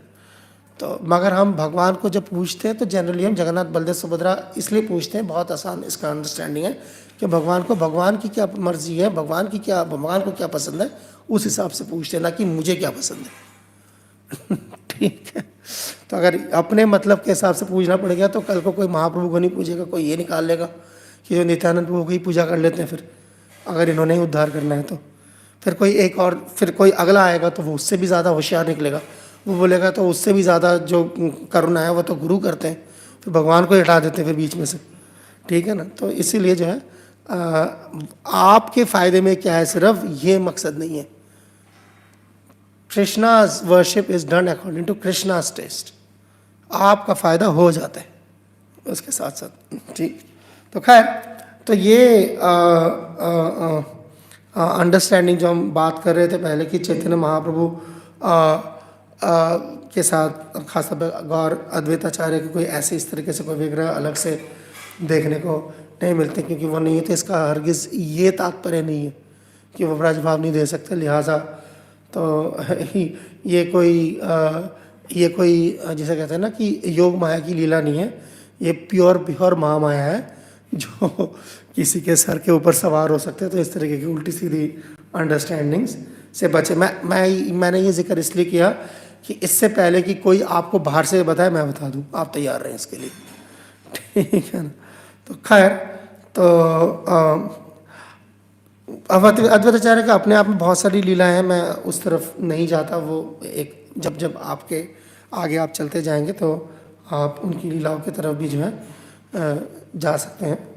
तो मगर हम भगवान को जब पूछते हैं तो जनरली हम जगन्नाथ बलदेव सुभद्रा इसलिए पूछते हैं, बहुत आसान इसका अंडरस्टैंडिंग है कि भगवान को भगवान की क्या मर्जी है, भगवान को क्या पसंद है, उस हिसाब से पूछते हैं, ना कि मुझे क्या पसंद है। ठीक है, तो अगर अपने मतलब के हिसाब से पूछना पड़ेगा तो कल को कोई महाप्रभु को नहीं पूछेगा, कोई ये निकाल लेगा कि जो नित्यानंद प्रभु की पूजा कर लेते हैं, फिर अगर इन्होंने ही उद्धार करना है तो फिर कोई एक और, फिर कोई अगला आएगा तो वो उससे भी ज़्यादा होशियार निकलेगा, वो बोलेगा तो उससे भी ज़्यादा जो करुणा है वो तो गुरु करते हैं, फिर भगवान को हटा देते हैं फिर बीच में से। ठीक है ना, तो इसीलिए जो है आपके फ़ायदे में क्या है, सिर्फ ये मकसद नहीं है। Krishna's worship is done according to Krishna's taste, आपका फ़ायदा हो जाता है उसके साथ साथ। ठीक, तो खैर, तो ये अंडरस्टैंडिंग जो हम बात कर रहे थे पहले कि चैतन्य महाप्रभु के साथ खासतौर पर गौर अद्वैताचार्य के कोई ऐसे इस तरीके से कोई विग्रह अलग से देखने को नहीं मिलते, क्योंकि वो नहीं है, तो इसका हरगिज़ ये तात्पर्य नहीं है कि वो ब्रजभाव नहीं दे सकते। लिहाजा तो ये कोई जैसे कहते हैं ना कि योग माया की लीला नहीं है, ये प्योर महामाया है जो किसी के सर के ऊपर सवार हो सकते हैं। तो इस तरीके की उल्टी सीधी अंडरस्टैंडिंग्स से बचे। मैंने ये जिक्र इसलिए किया कि इससे पहले कि कोई आपको बाहर से बताए, मैं बता दूं, आप तैयार रहें इसके लिए। ठीक है ना, तो खैर, तो अद्वैताचार्य का अपने आप में बहुत सारी लीलाएं हैं, मैं उस तरफ नहीं जाता। वो एक जब आपके आगे आप चलते जाएंगे तो आप उनकी लीलाओं की तरफ भी जो है जा सकते हैं।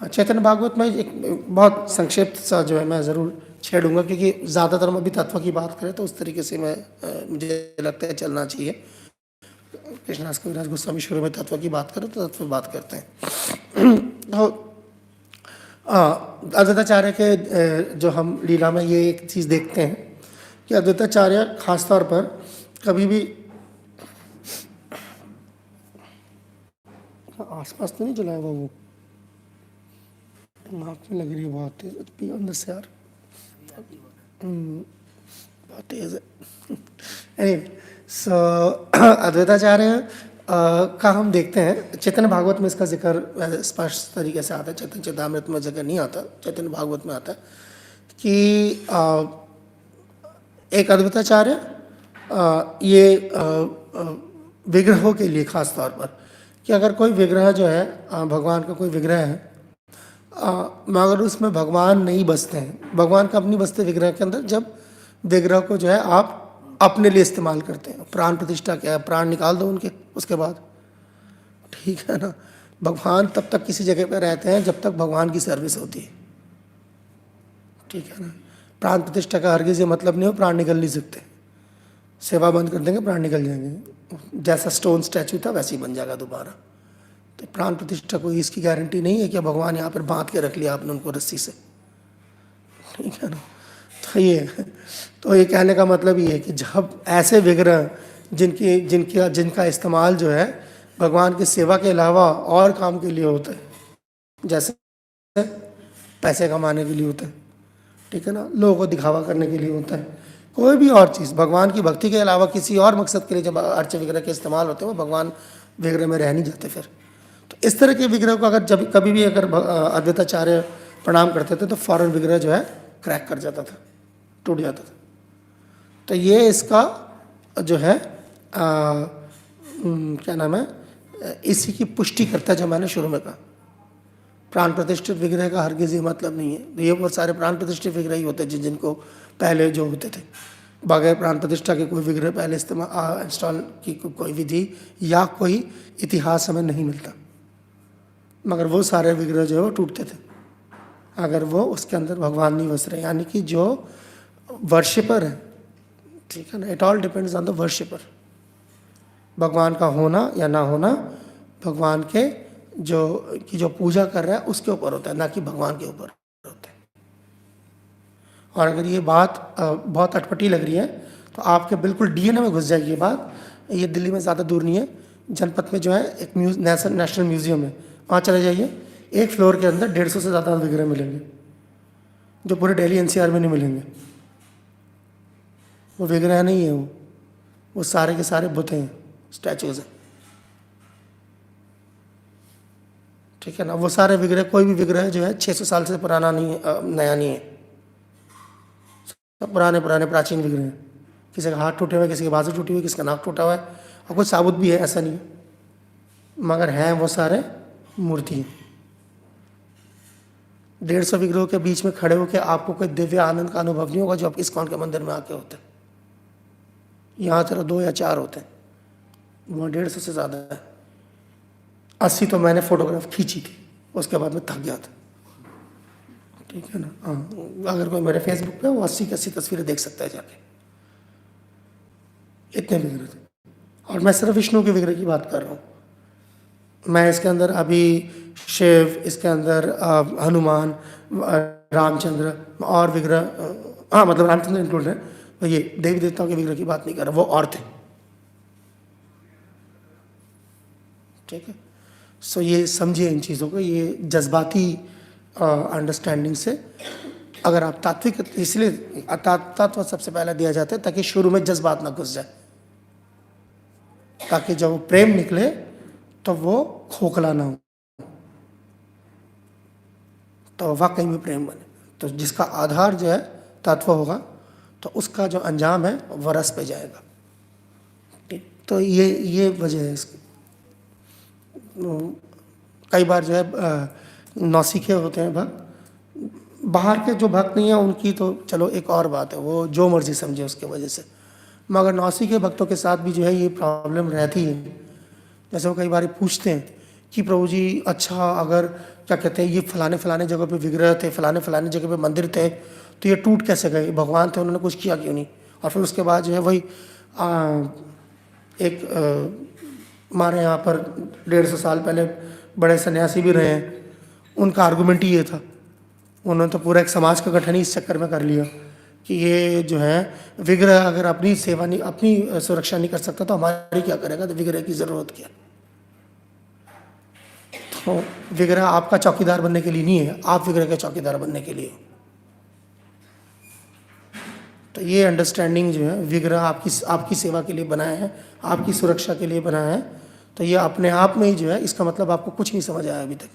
चैतन्य भागवत में एक बहुत संक्षिप्त सा जो है मैं ज़रूर छेड़ूंगा, क्योंकि ज़्यादातर हम अभी तत्व की बात करें तो उस तरीके से मुझे लगता है चलना चाहिए। कृष्णास कविराज गोस्वामी शुरू में तत्व की बात करें तो तत्व बात करते हैं। तो अद्वैताचार्य के जो हम लीला में ये एक चीज़ देखते हैं कि अद्वैताचार्य खास तौर पर कभी भी आसपास तो नहीं चलाया वो नाक में लग रही है बहुत तेज, पी अंदर से यार, बहुत तेज है। एनीवे, सो अद्वैताचार्य का हम देखते हैं चैतन्य भागवत में इसका जिक्र स्पष्ट तरीके से आता है, चैतन्य चैतामृत में जिक्र नहीं आता, चैतन्य भागवत में आता है कि एक अद्वैताचार्य ये विग्रहों के लिए खास तौर पर कि अगर कोई विग्रह जो है भगवान का कोई विग्रह है, मगर उसमें भगवान नहीं बसते हैं, भगवान का अपनी बसते विग्रह के अंदर, जब विग्रह को जो है आप अपने लिए इस्तेमाल करते हैं, प्राण प्रतिष्ठा क्या है, प्राण निकाल दो उनके, उसके बाद ठीक है ना, भगवान तब तक किसी जगह पर रहते हैं जब तक भगवान की सर्विस होती है। ठीक है ना, प्राण प्रतिष्ठा का हरगिज़ ये मतलब नहीं हो प्राण निकल नहीं सकते, सेवा बंद कर देंगे प्राण निकल जाएंगे, जैसा स्टोन स्टैचू था वैसे ही बन जाएगा दोबारा। तो प्राण प्रतिष्ठा कोई इसकी गारंटी नहीं है कि भगवान यहाँ पर बांध के रख लिया आपने उनको रस्सी से। ठीक है ना, तो ये कहने का मतलब ये है कि जब ऐसे विग्रह जिनका इस्तेमाल जो है भगवान की सेवा के अलावा और काम के लिए होता है, जैसे पैसे कमाने के लिए होता है, ठीक है ना, लोगों को दिखावा करने के लिए होता है, कोई भी और चीज़ भगवान की भक्ति के अलावा किसी और मकसद के लिए जब अर्च विग्रह के इस्तेमाल होते हैं वो भगवान विग्रह में रह नहीं जाते फिर। तो इस तरह के विग्रह को अगर जब कभी भी अगर अद्वैताचार्य प्रणाम करते थे तो फौरन विग्रह जो है क्रैक कर जाता था, टूट जाता था। तो ये इसका जो है क्या नाम है, इसी की पुष्टि करता है जो मैंने शुरू में कहा। प्राण प्रतिष्ठित विग्रह का हरगिज़ ये मतलब नहीं है, ये बहुत सारे प्राण प्रतिष्ठित विग्रह ही होते हैं जिनको पहले जो होते थे, बगैर प्राण प्रतिष्ठा के कोई विग्रह पहले इंस्टॉल की कोई विधि या कोई इतिहास हमें नहीं मिलता, मगर वो सारे विग्रह जो है वो टूटते थे अगर वो उसके अंदर भगवान नहीं बस रहे, यानी कि जो वर्शिपर है। ठीक है ना, it all depends on the worshipper. भगवान का होना या ना होना भगवान के जो पूजा कर रहा है उसके ऊपर होता है, ना कि भगवान के ऊपर होता है। और अगर ये बात बहुत अटपटी लग रही है तो आपके बिल्कुल डीएनए में घुस जाएगी ये बात। ये दिल्ली में ज़्यादा दूर नहीं है, जनपथ में जो है एक नेशनल म्यूजियम है, वहाँ चले जाइए, एक फ्लोर के अंदर 150 से ज़्यादा विग्रह मिलेंगे जो पूरे दिल्ली एनसीआर में नहीं मिलेंगे। वो विग्रह नहीं है, वो सारे के सारे बुत हैं, स्टैचूज हैं, ठीक है ना। वो सारे विग्रह, कोई भी विग्रह जो है 600 साल से पुराना नहीं है, नया नहीं है, सब पुराने पुराने प्राचीन विग्रह हैं। किसी का हाथ टूटे हुए, किसी के बाजू टूटी हुई, किसी का नाक टूटा हुआ है, और कुछ साबुत भी है, ऐसा नहीं है, मगर हैं वो सारे मूर्ति हैं। 150 विग्रहों के बीच में खड़े होकर आपको कोई दिव्य आनंद का अनुभव नहीं होगा जो आप इस्कॉन के मंदिर में आके होते हैं। यहाँ तरह 2 या 4 होते हैं, वहाँ 150 से ज़्यादा है। 80 तो मैंने फोटोग्राफ खींची थी, उसके बाद में थक गया था, ठीक है ना। हाँ, अगर कोई मेरे फेसबुक पे वो 80 की 80 तस्वीरें देख सकता है जाके, इतने विग्रह थे। और मैं सिर्फ विष्णु के विग्रह की बात कर रहा हूँ। मैं इसके अंदर अभी शिव, इसके अंदर हनुमान, रामचंद्र और विग्रह, हाँ मतलब रामचंद्र इंक्लूड है, तो ये देवी देवताओं के विग्रह की बात नहीं कर रहा, वो और थे, ठीक है। सो ये समझिए इन चीज़ों को, ये जज्बाती अंडरस्टैंडिंग से, अगर आप तात्विक, इसलिए तत्व सबसे पहले दिया जाता है ताकि शुरू में जज्बात ना घुस जाए, ताकि जब वो प्रेम निकले तो वो खोखला ना हो, तो वाकई में प्रेम बने। तो जिसका आधार जो है तत्व होगा, तो उसका जो अंजाम है वो रस पे जाएगा, ठीक। तो ये वजह है इसकी। कई बार जो है नौसिखे होते हैं भक्त, बाहर के जो भक्त नहीं है उनकी तो चलो एक और बात है, वो जो मर्जी समझे उसके वजह से, मगर नौसिखे भक्तों के साथ भी जो है ये प्रॉब्लम रहती है। जैसे वो कई बार पूछते हैं कि प्रभु जी अच्छा, अगर क्या कहते हैं ये फलाने फलाने जगह पे विग्रह थे, फलाने फलाने जगह पे मंदिर थे, तो ये टूट कैसे गए, भगवान थे उन्होंने कुछ किया क्यों नहीं। और फिर उसके बाद जो है वही हमारे यहाँ पर 150 साल पहले बड़े सन्यासी भी रहे हैं, उनका आर्गूमेंट ही ये था, उन्होंने तो पूरा एक समाज का गठन ही इस चक्कर में कर लिया कि ये जो है विग्रह अगर अपनी सेवा नहीं, अपनी सुरक्षा नहीं कर सकता तो हमारी क्या करेगा, तो विग्रह की ज़रूरत क्या। तो विग्रह आपका चौकीदार बनने के लिए नहीं है, आप विग्रह के चौकीदार बनने के लिए। तो ये अंडरस्टैंडिंग जो है, विग्रह आपकी सेवा के लिए बनाया है, आपकी सुरक्षा के लिए बनाया है, तो ये अपने आप में ही जो है, इसका मतलब आपको कुछ नहीं समझ आया अभी तक,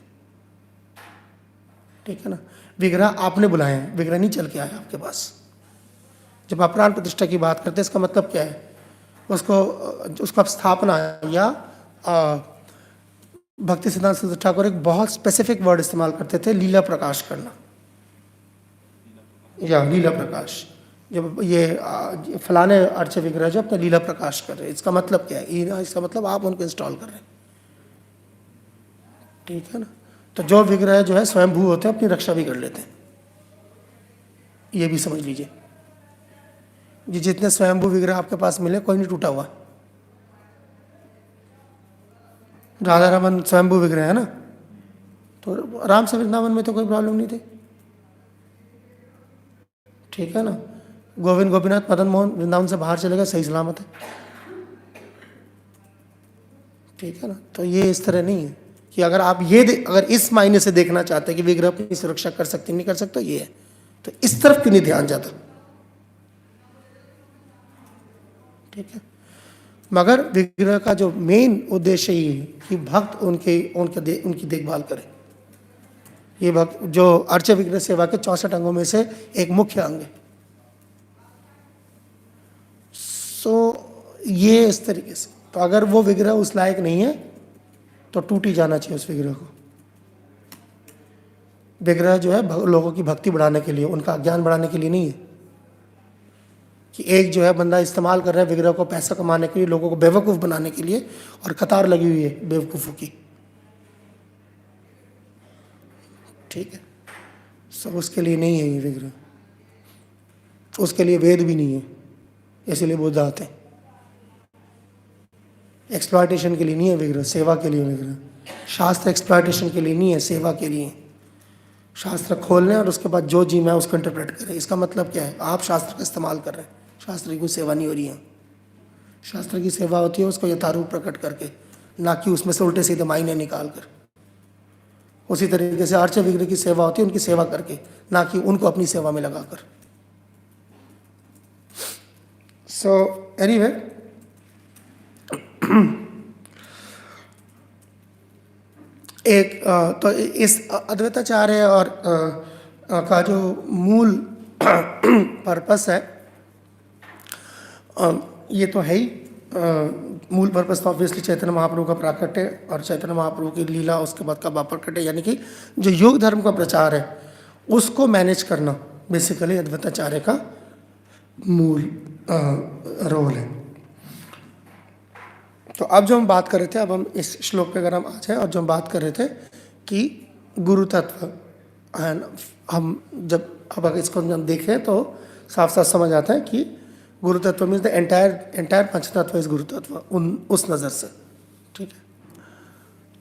ठीक है ना। विग्रह आपने बुलाए हैं, विग्रह नहीं चल के आया आपके पास। जब आप प्राण प्रतिष्ठा की बात करते हैं, इसका मतलब क्या है, उसको आप स्थापना या भक्ति सिद्धांत सरस्वती ठाकुर एक बहुत स्पेसिफिक वर्ड इस्तेमाल करते थे, लीला प्रकाश करना या लीला प्रकाश। जब ये फलाने अर्च विग्रह जो अपने लीला प्रकाश कर रहे हैं, इसका मतलब क्या है, इसका मतलब आप उनको इंस्टॉल कर रहे हैं, ठीक है ना। तो जो विग्रह जो है स्वयंभू होते हैं, अपनी रक्षा भी कर लेते हैं, ये भी समझ लीजिए। ये जितने स्वयंभू विग्रह आपके पास मिले, कोई नहीं टूटा हुआ। राधा रमन स्वयंभू विग्रह है ना, तो आराम से वृंदावन में तो कोई प्रॉब्लम नहीं थी, ठीक है ना। गोविंद गोपीनाथ मदन मोहन वृंदावन से बाहर चले गए, सही सलामत है, ठीक है ना। तो ये इस तरह नहीं है कि अगर आप अगर इस मायने से देखना चाहते हैं कि विग्रह अपनी सुरक्षा कर सकते नहीं कर सकते, ये है, तो इस तरफ क्यों नहीं ध्यान जाता, ठीक है। मगर विग्रह का जो मेन उद्देश्य ये है कि भक्त उनकी देखभाल करे। ये भक्त जो अर्च विग्रह सेवा के 64 अंगों में से एक मुख्य अंग है। सो ये इस तरीके से, तो अगर वो विग्रह उस लायक नहीं है तो टूट ही जाना चाहिए उस विग्रह को। विग्रह जो है लोगों की भक्ति बढ़ाने के लिए, उनका ज्ञान बढ़ाने के लिए नहीं है कि एक जो है बंदा इस्तेमाल कर रहा है विग्रह को पैसा कमाने के लिए, लोगों को बेवकूफ़ बनाने के लिए, और कतार लगी हुई है बेवकूफ़ों की, ठीक है। सब उसके लिए नहीं है ये विग्रह, उसके लिए वेद भी नहीं है, इसीलिए बुद्ध आते हैं। एक्सप्लॉयटेशन के लिए नहीं है विग्रह, सेवा के लिए विग्रह। शास्त्र एक्सप्लॉयटेशन के लिए नहीं है, सेवा के लिए। शास्त्र खोलने और उसके बाद जो जी मैं उसको इंटरप्रेट करें, इसका मतलब क्या है, आप शास्त्र का इस्तेमाल कर रहे हैं, शास्त्र की कोई सेवा नहीं हो रही है। शास्त्र की सेवा होती है उसको यथारूप प्रकट करके, ना कि उसमें से उल्टे सीधे मायने निकाल कर। उसी तरीके से अर्च विग्रह की सेवा होती है उनकी सेवा करके, ना कि उनको अपनी सेवा में लगाकर। सो एनीवे, एक तो इस अद्वैताचार्य और का जो मूल पर्पस है, ये तो है ही, मूल पर्पस तो ऑब्वियसली चैतन्य महाप्रभु का प्राकट्य और चैतन्य महाप्रभु की लीला, उसके बाद का प्रकट्य, यानी कि जो योग धर्म का प्रचार है उसको मैनेज करना बेसिकली अद्वैताचार्य का मूल रोल है। तो अब जो हम बात कर रहे थे, अब हम इस श्लोक पे अगर हम आ जाए, और जो हम बात कर रहे थे कि गुरु तत्व, हम जब अब अगर इसको हम देखें तो साफ साफ समझ आता है कि गुरु तत्व मीन्स द एंटायर पंचतत्व इज गुरु तत्व, उस नज़र से, ठीक है।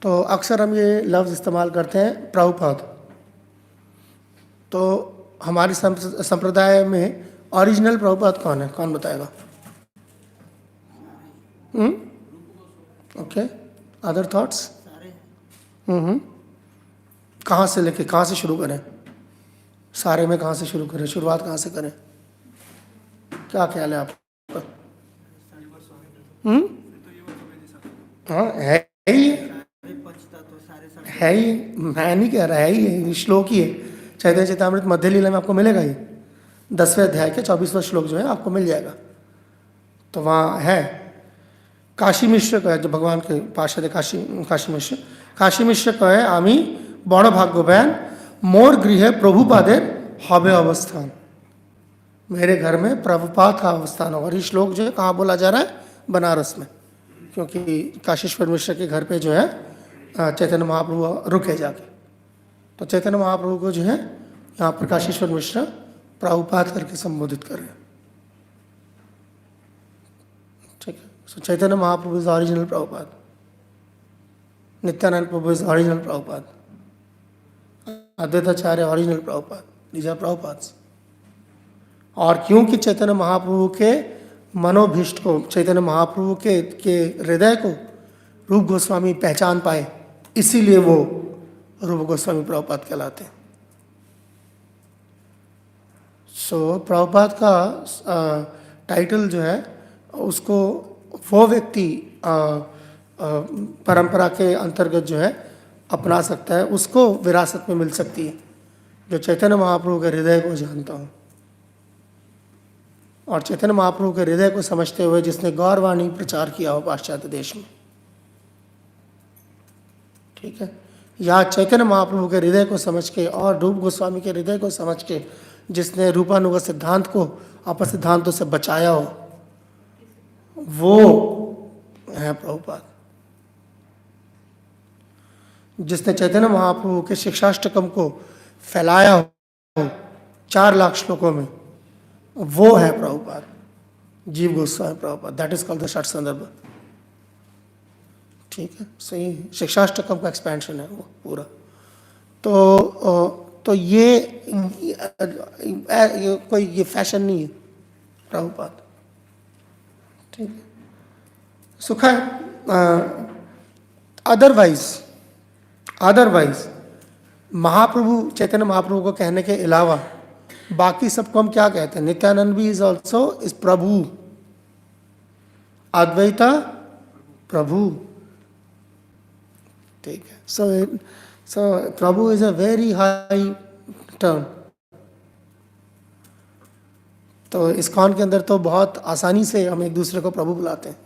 तो अक्सर हम ये लफ्ज़ इस्तेमाल करते हैं प्रभुपाद। तो हमारे संप्रदाय में ओरिजिनल प्रभुपाद कौन है, कौन बताएगा? Okay, other thoughts? कहाँ से लेके कहाँ से शुरू करें? सारे में कहाँ से शुरू करें? शुरुआत कहाँ से करें? क्या ख्याल है आपका? हाँ, है ही, मैं नहीं कह रहा, है ही, श्लोक ही है। चैतन्य चैतामृत मध्य लीला में आपको मिलेगा, ये 10वें अध्याय के 24वां श्लोक जो है आपको मिल जाएगा। तो वहाँ है, काशी मिश्र का है, जो भगवान के पार्षद है, काशी मिश्र का है, आमी बड़ भाग्यवान मोर गृह प्रभुपादेर हबे अवस्थान, मेरे घर में प्रभुपाद का अवस्थान होगा। और ये श्लोक जो है कहाँ बोला जा रहा है? बनारस में, क्योंकि काशीश्वर मिश्र के घर पे जो है चैतन्य महाप्रभु रुके जाके। तो चैतन्य महाप्रभु को जो है यहाँ पर काशीश्वर मिश्र प्रभुपाद करके संबोधित कर रहे हैं, ठीक है। So Chaitanya Mahaprabhu is original Prabhupada, Nityananda Prabhu is original Prabhupada, Advaitacharya original Prabhupada, these are Prabhupadas. और क्योंकि चैतन्य महाप्रभु के मनोभीष्ट को, चैतन्य महाप्रभु के हृदय को रूप गोस्वामी पहचान पाए, इसीलिए वो रूप गोस्वामी प्रभुपाद कहलाते हैं। सो प्रभुपाद का टाइटल जो है उसको वो व्यक्ति परंपरा के अंतर्गत जो है अपना सकता है, उसको विरासत में मिल सकती है जो चैतन्य महाप्रभु के हृदय को जानता हो, और चैतन्य महाप्रभु के हृदय को समझते हुए जिसने गौरवाणी प्रचार किया हो पाश्चात्य देश में, ठीक है। या चैतन्य महाप्रभु के हृदय को समझ के और रूप गोस्वामी के हृदय को समझ के जिसने रूपानुगत सिद्धांत को आपस सिद्धांतों से बचाया हो, वो है प्रभुपाद। जिसने चैतन्य महाप्रभु के शिक्षाष्टकम को फैलाया हो 4 लाख श्लोकों में, वो है Prabhupada, Jiva Goswami Prabhupada. That is called the Shat Sandarbha, ठीक है। सही, शिक्षाष्टकम का एक्सपेंशन है वो पूरा। तो ये कोई ये फैशन नहीं है प्रभुपाद, ठीक है। सुख है। अदरवाइज महाप्रभु, चैतन्य महाप्रभु को कहने के अलावा बाकी सबको हम क्या कहते हैं? नित्यानंद भी is also is Prabhu, Advaita Prabhu, ठीक है। So Prabhu is a very high term. तो इस्कॉन के अंदर तो बहुत आसानी से हम एक दूसरे को प्रभु बुलाते हैं,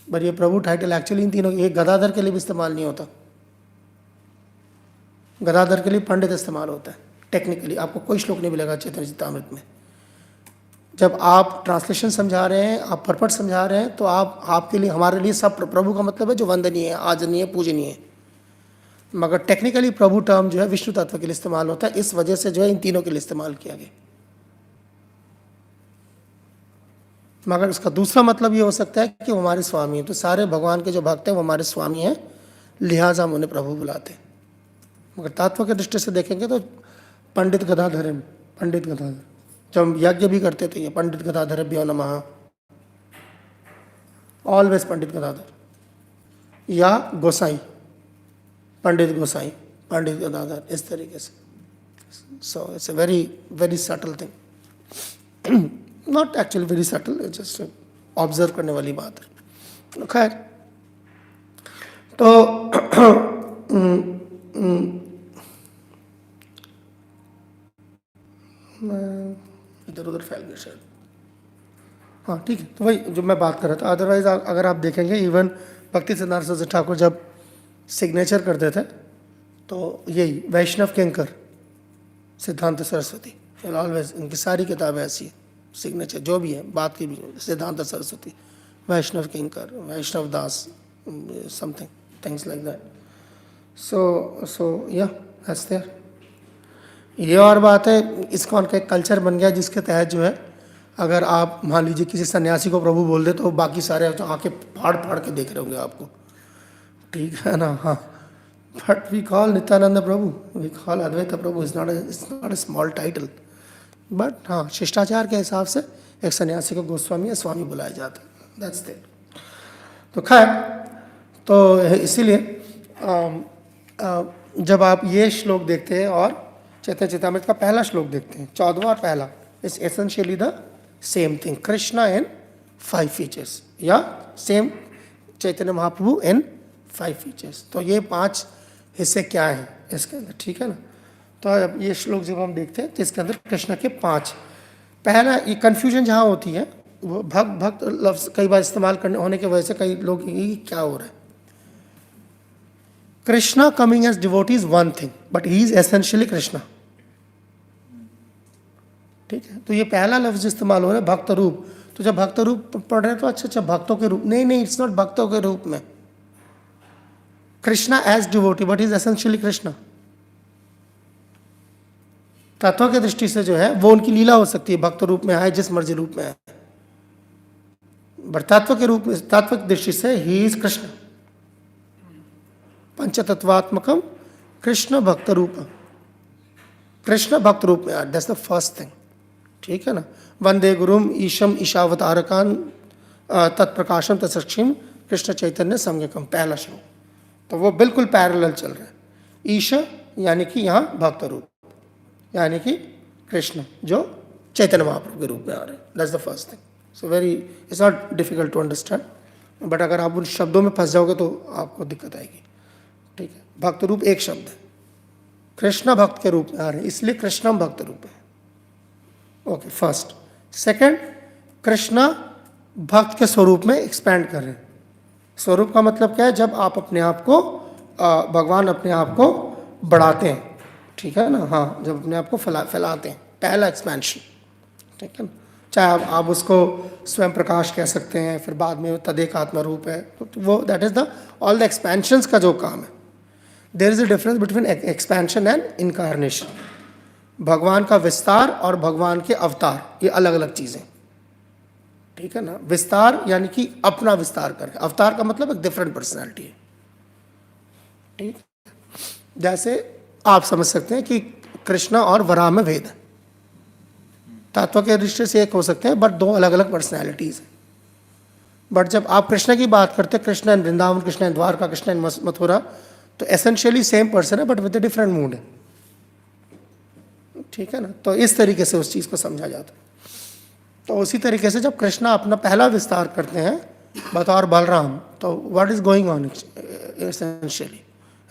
पर ये प्रभु टाइटल एक्चुअली इन तीनों, एक गदाधर के लिए भी इस्तेमाल नहीं होता, गदाधर के लिए पंडित इस्तेमाल होता है। टेक्निकली आपको कोई श्लोक नहीं मिलेगा चैतन्य चरितामृत में। जब आप ट्रांसलेशन समझा रहे हैं, आप परपट समझा रहे हैं, तो आपके लिए, हमारे लिए सब प्रभु का मतलब है जो वंदनीय है, आदरणीय, पूजनीय है। मगर टेक्निकली प्रभु टर्म जो है विष्णु तत्व के लिए इस्तेमाल होता है, इस वजह से जो है इन तीनों के लिए इस्तेमाल किया गया। मगर उसका दूसरा मतलब ये हो सकता है कि वो हमारे स्वामी हैं। तो सारे भगवान के जो भक्त हैं वो हमारे स्वामी हैं, लिहाजा हम उन्हें प्रभु बुलाते हैं। मगर तत्व के दृष्टि से देखेंगे तो पंडित गदाधर है, पंडित गदाधर। जब हम यज्ञ भी करते थे, ये पंडित गदाधर भ्यो नमः, ऑलवेज पंडित गदाधर, या गोसाई, पंडित गोसाई, पंडित गदाधर, इस तरीके से। So it's a very very subtle thing, not actually very subtle, just observe करने वाली बात है। खैर, तो मैं इधर उधर फैल गया शायद। हाँ ठीक है, तो वही जो मैं बात कर रहा था। अदरवाइज अगर आप देखेंगे इवन भक्ति सिद्धांत सरस्वती ठाकुर जब सिग्नेचर करते थे तो यही वैष्णव किंकर सिद्धांत सरस्वती, ऑलवेज इनकी सारी किताबें ऐसी है, सिग्नेचर जो भी है, बात की भी सिद्धांत सरस्वती, वैष्णव किंकर, वैष्णव दास, समथिंग थिंग्स लाइक दैट। सो या दैट्स देयर। ये और बात है, इस्कॉन का एक कल्चर बन गया जिसके तहत जो है, अगर आप मान लीजिए किसी सन्यासी को प्रभु बोल दे तो बाकी सारे तो आंखें फाड़ फाड़ के देख रहे होंगे आपको, ठीक है ना। हाँ, but we call Nityananda Prabhu, we call Advaita Prabhu, is not a small title, but हाँ शिष्टाचार के हिसाब से एक सन्यासी को गोस्वामी या स्वामी बुलाया जाता है, दैट्स इट। तो खैर, तो इसीलिए जब आप ये श्लोक देखते हैं और चैतन्य चेतामृत का पहला श्लोक देखते हैं, 14वां और पहला, it's essentially the same thing, Krishna in 5 features, या सेम चैतन्य महाप्रभु इन 5 फीचर्स। तो ये 5 हिस्से क्या हैं इसके अंदर, ठीक है ना। तो अब ये श्लोक जब हम देखते हैं तो इसके अंदर कृष्ण के 5, पहला ये कन्फ्यूजन जहाँ होती है वो भक्त लफ्ज कई बार इस्तेमाल करने होने की वजह से कई लोग ये क्या हो रहा है। Krishna coming as devotee is one thing, but he is essentially Krishna, ठीक है। तो ये पहला लफ्ज इस्तेमाल हो रहा है भक्त रूप, तो जब भक्त रूप पढ़ रहे हैं तो अच्छा भक्तों के रूप, नहीं, इट्स नॉट भक्तों के रूप में, Krishna as devotee, but is essentially Krishna. तत्व की दृष्टि से जो है वो उनकी लीला हो सकती है, भक्त रूप में आए, जिस मर्जी रूप में आए, बट तत्व के रूप में, तत्व की दृष्टि से ही इज कृष्ण, पंचतत्वात्मकम कृष्ण भक्त रूप, कृष्ण भक्त रूप में आए, दैट्स द फर्स्ट थिंग, ठीक है ना। वंदे गुरुम ईशम ईशावतारकान तत्प्रकाशम तत्सक्षिम कृष्ण चैतन्य सम्यकम, पहला श्लोक। तो वो बिल्कुल पैरेलल चल रहा है। ईश यानी कि यहाँ भक्त रूप, यानी कि कृष्ण जो चैतन्य महाप्रभु के रूप में आ रहे हैं, that's the first thing. So very, it's not difficult to understand, but अगर आप उन शब्दों में फंस जाओगे तो आपको दिक्कत आएगी, ठीक है। भक्त रूप एक शब्द है, कृष्ण भक्त के रूप में आ रहे हैं, इसलिए कृष्णम भक्त रूप है, ओके फर्स्ट। सेकंड, कृष्ण भक्त के स्वरूप में एक्सपैंड कर रहे हैं। स्वरूप का मतलब क्या है, जब आप अपने आप को भगवान अपने आप को बढ़ाते हैं, ठीक है ना, हाँ, जब अपने आप को फैलाते हैं, पहला एक्सपेंशन, ठीक है ना। चाहे आप उसको स्वयं प्रकाश कह सकते हैं, फिर बाद में तदेक आत्मा रूप है, तो वो that is the all the expansions का जो काम है। There is a difference between expansion and incarnation. भगवान का विस्तार और भगवान के अवतार, ये अलग अलग चीज़ें, ठीक है ना। विस्तार यानी कि अपना विस्तार करके, अवतार का मतलब एक डिफरेंट पर्सनैलिटी है, ठीक। जैसे आप समझ सकते हैं कि कृष्ण और वराह में भेद है, तत्व के दृष्टि से एक हो सकते हैं, बट 2 अलग अलग पर्सनैलिटीज हैं। बट जब आप कृष्ण की बात करते हैं, कृष्ण इन वृंदावन, कृष्ण इन द्वारका, कृष्ण इन मथुरा, तो एसेंशियली सेम पर्सन है, but with a different mood है, ठीक है ना। तो इस तरीके से उस चीज़ को समझा जाता है। तो उसी तरीके से जब कृष्ण अपना पहला विस्तार करते हैं बतौर बलराम, तो what is going on essentially,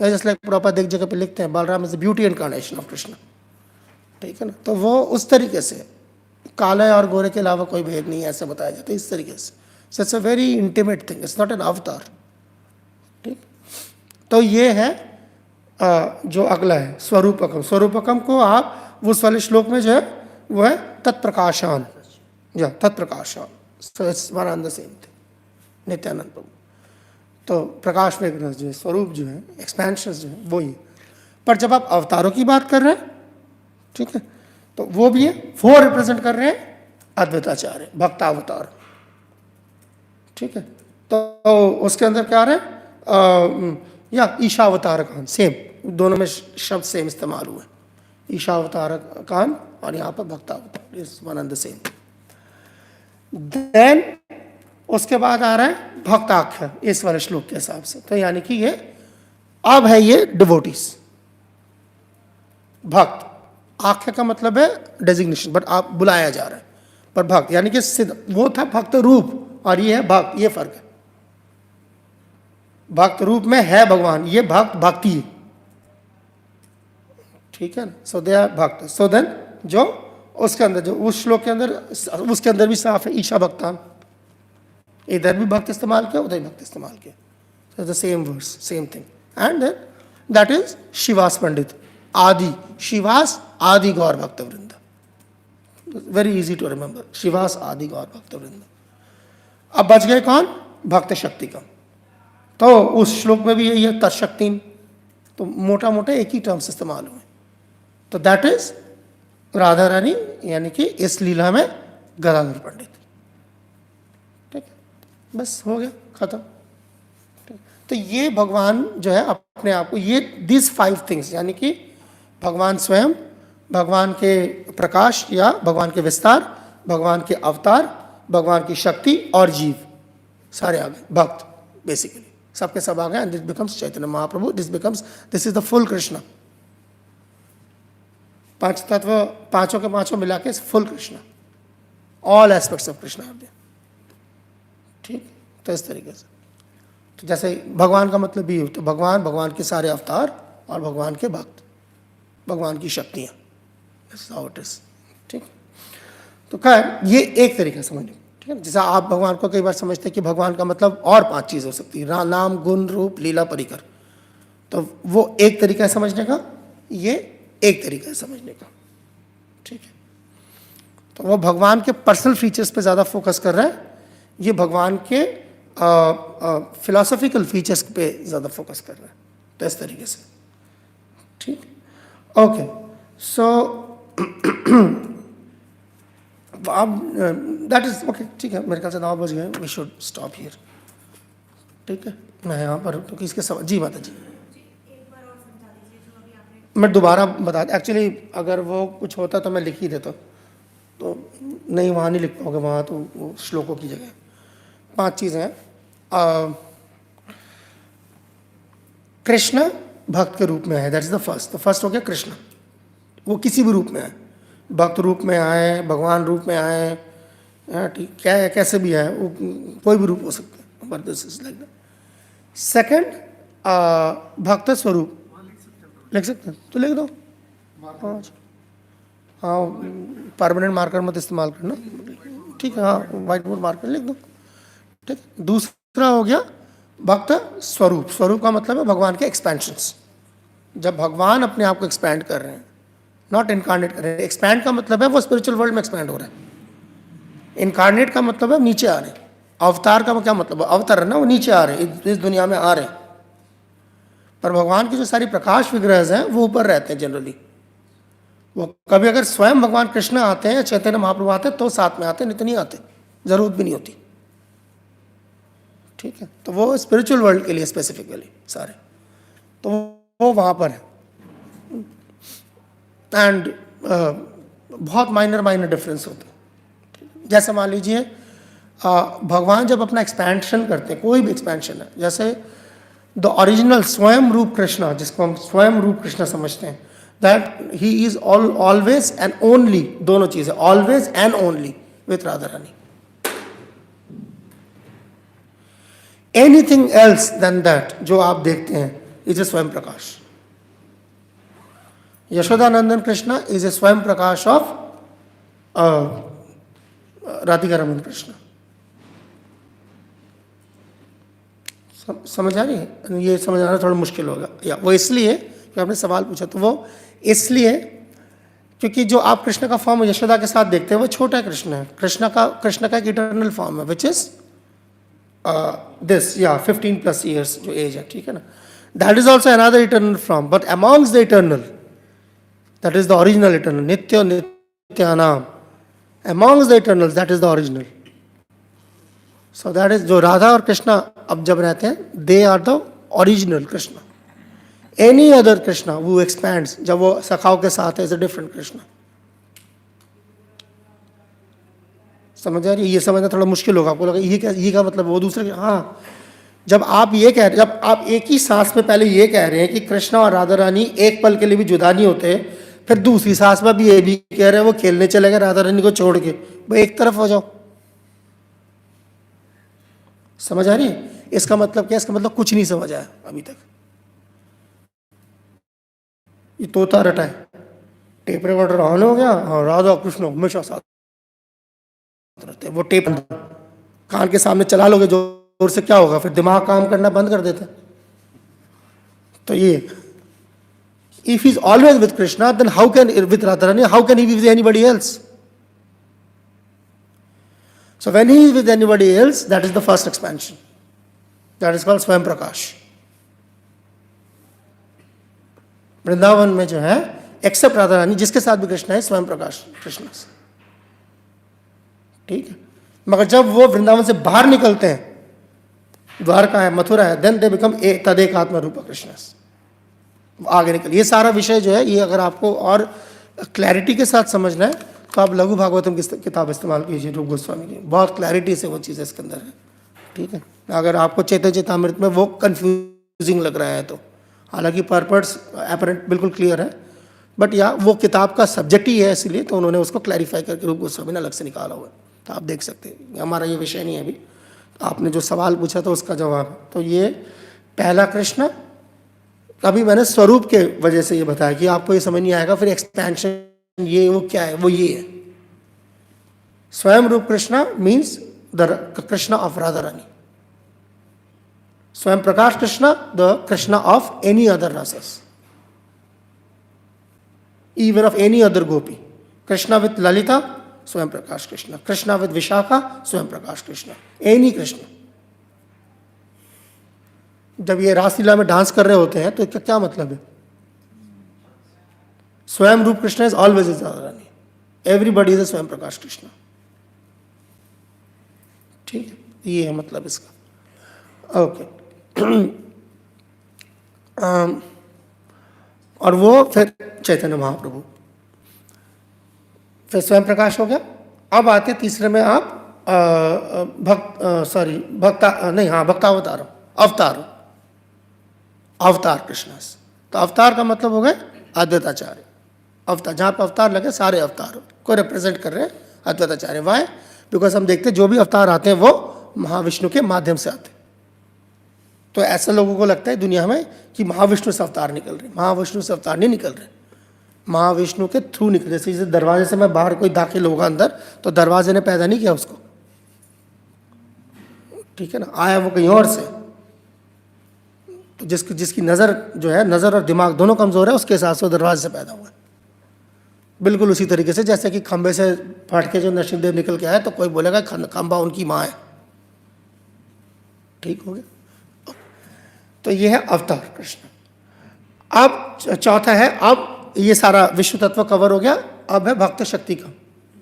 just like proper एक जगह पे लिखते हैं Balram is the beauty incarnation of Krishna, ठीक है ना। तो वो उस तरीके से काले और गोरे के अलावा कोई भेद नहीं है ऐसा बताया जाता है, इस तरीके से। So it's a very intimate thing, it's not an अवतार, ठीक। तो ये है जो अगला है स्वरूपकम। स्वरूपकम को आप उस वाले श्लोक में जो है वो है तत्प्रकाशान, या तत्प्रकाशान, so it's one and the same thing, Nityananda Prabhu. तो प्रकाश विग्रह जो है, स्वरूप जो है, एक्सपेंशन जो है, वो ही। पर जब आप अवतारों की बात कर रहे हैं, ठीक है, तो वो भी है, वो रिप्रेजेंट कर रहे हैं अद्वैताचार्य, भक्तावतार, ठीक है। तो उसके अंदर क्या आ रहा है, या ईशावतार कान, सेम, दोनों में शब्द सेम इस्तेमाल हुए, ईशावतार कान और यहाँ पर भक्तावतार, is one and the same. Then उसके बाद आ रहा है भक्ताख्य, इस वाले श्लोक के हिसाब से। तो यानी कि ये अब है ये डिवोटीज, भक्त। आख्या का मतलब है डेजिग्नेशन, बट आप बुलाया जा रहा है, पर भक्त यानी कि सिद्ध, वो था भक्त रूप और ये है भक्त, ये फर्क है, भक्त रूप में है भगवान, ये भक्त भक्ति है, ठीक है ना। सो दे आर भक्त। सो देन जो उसके अंदर, जो उस श्लोक के अंदर, उसके अंदर भी साफ है ईशा भक्तान, इधर भी भक्त इस्तेमाल किया, उधर भी भक्त इस्तेमाल किया, the same verse, same thing. And then that is शिवास पंडित, आदि शिवास आदि गौर भक्त वृंद, वेरी इजी टू रिमेंबर, शिवास आदि गौर भक्त वृंद। अब बच गए कौन? भक्त शक्ति का। तो उस श्लोक में भी यही है तत्शक्तिन, तो मोटा मोटा एक ही टर्म्स इस्तेमाल हुए। तो दैट इज राधा रानी, यानी कि इस लीला में गदाधर पंडित, ठीक है, बस हो गया, खत्म। तो ये भगवान जो है अपने आप को, ये दिस 5 थिंग्स, यानी कि भगवान स्वयं, भगवान के प्रकाश या भगवान के विस्तार, भगवान के अवतार, भगवान की शक्ति और जीव, सारे आ गए, भक्त बेसिकली सबके सब आ गए। And this becomes Chaitanya Mahaprabhu, this is the full Krishna. 5 तत्व, पांचों के पांचों मिला के full Krishna, all aspects of Krishna are there, ठीक। तो इस तरीके से, तो जैसे भगवान का मतलब भी, तो भगवान, भगवान के सारे अवतार और भगवान के भक्त, भगवान की शक्तियाँ, हाउ इट इज, ठीक। तो खैर ये एक तरीका समझने, ठीक है। जैसा आप भगवान को कई बार समझते हैं कि भगवान का मतलब और 5 चीज़ हो सकती है, नाम, गुण, रूप, लीला, परिकर, तो वो एक तरीका है समझने का, ये एक तरीका है समझने का, ठीक है। तो वो भगवान के पर्सनल फीचर्स पे ज़्यादा फोकस कर रहा है, ये भगवान के फिलोसॉफिकल फीचर्स पे ज़्यादा फोकस कर रहा है, तो इस तरीके से, ठीक। ओके, सो अब दैट इज ओके, ठीक है, मेरे ख्याल से 9 बज गए, वी शुड स्टॉप हियर, ठीक है। मैं यहाँ पर तो किसके सवाल, जी माता जी, मैं दोबारा बता, एक्चुअली अगर वो कुछ होता तो मैं लिख ही देता, तो नहीं, वहाँ नहीं लिख पाओगे, वहाँ तो वो श्लोकों की जगह। 5 चीज़ें हैं। कृष्ण भक्त के रूप में है, दैट इज द फर्स्ट। तो फर्स्ट हो गया कृष्ण, वो किसी भी रूप में है, भक्त रूप में आए, भगवान रूप में आए, ठीक, क्या है, कैसे भी आए, वो कोई भी रूप हो सकता है, but this is like that. Second, भक्त स्वरूप लिख सकते हैं, तो लिख दो। हाँ हाँ, परमानेंट मार्कर मत इस्तेमाल करना, ठीक है, हाँ, व्हाइट बोर्ड मार्कर लिख दो, ठीक। दूसरा हो गया भक्त स्वरूप, स्वरूप का मतलब है भगवान के एक्सपेंशंस, जब भगवान अपने आप को एक्सपैंड कर रहे हैं, नॉट इनकारनेट कर रहे हैं। एक्सपैंड का मतलब है वो स्पिरिचुअल वर्ल्ड में एक्सपैंड हो रहा है, इनकारनेट का मतलब है नीचे आ रहे हैं, अवतार का क्या मतलब है, अवतार है ना, वो नीचे आ रहे हैं, इस दुनिया में आ रहे हैं। पर भगवान की जो सारी प्रकाश विग्रह हैं वो ऊपर रहते हैं जनरली, वो कभी अगर स्वयं भगवान कृष्ण आते हैं, चैतन्य महाप्रभु आते हैं तो साथ में आते हैं, नहीं तो नहीं आते, जरूरत भी नहीं होती, ठीक है। तो वो स्पिरिचुअल वर्ल्ड के लिए स्पेसिफिकली सारे, तो वो वहाँ पर है। एंड बहुत माइनर डिफरेंस होते हैं, जैसे मान लीजिए भगवान जब अपना एक्सपेंशन करते हैं, कोई भी एक्सपेंशन है, जैसे द ओरिजिनल स्वयं रूप कृष्णा, जिसको हम स्वयं रूप कृष्णा समझते हैं, that he is always and only, दोनों चीजें, always and only with Radha Rani. Anything else than that जो आप देखते हैं इज ए स्वयं प्रकाश। यशोदानंदन कृष्णा इज ए स्वयं प्रकाश ऑफ राधिका रमन कृष्ण। समझ आ रही है? ये समझ आना थोड़ा मुश्किल होगा, या वो इसलिए कि आपने सवाल पूछा, तो वो इसलिए क्योंकि जो आप कृष्ण का फॉर्म यशोदा के साथ देखते हैं वो छोटा कृष्ण है, कृष्ण का एक इटर्नल फॉर्म है, विच इज दिस, या 15+ years जो एज है, ठीक है ना। That is also another eternal form, but amongst the eternal, that is the original eternal, नित्य नित्यानाम, amongst the eternals that is the original. So that is, जो राधा और कृष्णा अब जब रहते हैं, they are the original Krishna. Any other Krishna वो expands, जब वो सखाओं के साथ है, इज अ डिफरेंट कृष्णा। समझ आ रही है? ये समझना थोड़ा मुश्किल होगा, आपको लगा ये क्या मतलब, वो दूसरे, हाँ, जब आप ये कह रहे, जब आप एक ही सांस में पहले ये कह रहे हैं कि कृष्णा और राधा रानी एक पल के लिए भी जुदा नहीं होते, फिर दूसरी सांस में भी ये भी कह रहे हैं वो खेलने चले गए राधा रानी को छोड़ के, भाई एक तरफ हो जाओ। समझ आ रही है? इसका मतलब क्या है? इसका मतलब कुछ नहीं समझ आया अभी तक। ये तोता रटा है, टेप रिकॉर्डर ऑन हो गया, हाँ राधा कृष्ण हमेशा साथ रहते हैं। वो टेप कान के सामने चला लोगे जोर से, क्या होगा फिर? दिमाग काम करना बंद कर देता है। तो ये if he is always with Krishna, then how can, with Radharani, how can he be with anybody else? So when he is with anybody else, that is the first expansion. That is called Swayam Prakash. Vrindavan में जो है accept Radha Rani, जिसके साथ भी कृष्ण है, स्वयं प्रकाश कृष्ण से, ठीक है। मगर जब वो वृंदावन से बाहर निकलते हैं, द्वारका है, मथुरा है, देन दे बिकम तदेक आत्मा रूप कृष्ण, आगे निकल। ये सारा विषय जो है, ये अगर आपको और क्लैरिटी के साथ समझना है तो आप लघु भागवतम की किताब इस्तेमाल कीजिए, रूप गोस्वामी की, बहुत क्लैरिटी से वो चीज़ें इसके अंदर है, ठीक है। अगर आपको चैतन्य चेतामृत में वो कंफ्यूजिंग लग रहा है तो, हालांकि पर्पस अपरेंट बिल्कुल क्लियर है, बट या वो किताब का सब्जेक्ट ही है, इसलिए तो उन्होंने उसको क्लैरिफाई करके रूप गोस्वामी ने अलग से निकाला हुआ है। तो आप देख सकते हैं, हमारा ये विषय नहीं है अभी। आपने जो सवाल पूछा था उसका जवाब, तो ये पहला कृष्ण, अभी मैंने स्वरूप के वजह से ये बताया कि आपको ये समझ नहीं आएगा, फिर एक्सपेंशन ये वो क्या है, वो ये है। स्वयं रूप Krishna means the Krishna of Radha Rani, स्वयं प्रकाश Krishna the Krishna of any other रसस, even of any other gopi. Krishna with Lalita, Swayam Prakash Krishna. Krishna with Vishakha, Swayam Prakash Krishna. Any Krishna. जब ये रासलीला में डांस कर रहे होते हैं तो इसका क्या मतलब है? स्वयं रूप Krishna is always is Radha Rani, everybody is स्वयं प्रकाश कृष्ण, ठीक है, ये है मतलब इसका। ओके और वो फिर चैतन्य महाप्रभु, फिर स्वयं प्रकाश हो गया। अब आते तीसरे में आप भक्तावतार, अवतार कृष्ण। तो अवतार का मतलब हो गए अद्वैताचार्य, अवतार, जहाँ पर अवतार लगे सारे अवतार को रिप्रेजेंट कर रहे हैं अद्वैताचार्य। वाई? बिकॉज हम देखते हैं जो भी अवतार आते हैं वो महाविष्णु के माध्यम से आते हैं। तो ऐसे लोगों को लगता है दुनिया में कि महाविष्णु से अवतार निकल रहे, महाविष्णु से अवतार नहीं निकल रहे, महाविष्णु के थ्रू निकल। जैसे दरवाजे से मैं बाहर कोई दाखिल होगा अंदर, तो दरवाजे ने पैदा नहीं किया उसको, ठीक है ना, आया वो कहीं और से। तो जिसकी नज़र जो है, नज़र और दिमाग दोनों कमज़ोर है, उसके हिसाब से वो दरवाजे से पैदा हुआ है। बिल्कुल उसी तरीके से जैसे कि खंबे से फट के जो नरसिंहदेव निकल के आए, तो कोई बोलेगा खंबा उनकी माँ है, ठीक हो गया। तो ये है अवतार कृष्ण। अब चौथा है, अब ये सारा विश्व तत्व कवर हो गया, अब है भक्त शक्ति का,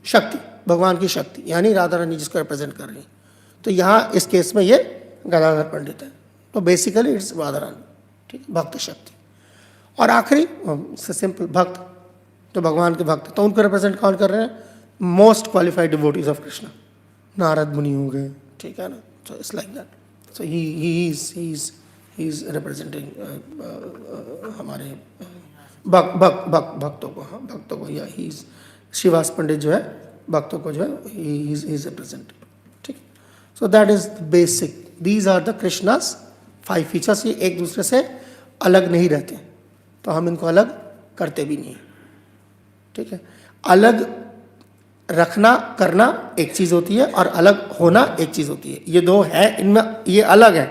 शक्ति भगवान की शक्ति, यानी राधा रानी जिसको रिप्रेजेंट कर रही है। तो यहाँ इस केस में ये गदाधर पंडित है, तो बेसिकली इट्स राधा रानी, ठीक है, भक्त शक्ति। और आखिरी सिंपल भक्त, तो भगवान के भक्त, तो उनको रिप्रेजेंट कौन कर रहे हैं? Most qualified devotees of Krishna, Narad मुनि हो गए, ठीक है ना। सो it's like that. So he is representing हमारे भक्तों को, हाँ भक्तों को, या ही इज श्रीवास पंडित जो है भक्तों को जो है ही इज रिप्रेजेंटिंग, ठीक। So that is basic, these are the Krishna's 5 features. ये एक दूसरे से अलग नहीं रहते, तो हम इनको अलग करते भी नहीं, ठीक है। अलग रखना करना एक चीज़ होती है और अलग होना एक चीज़ होती है। ये दो है, इनमें ये अलग है,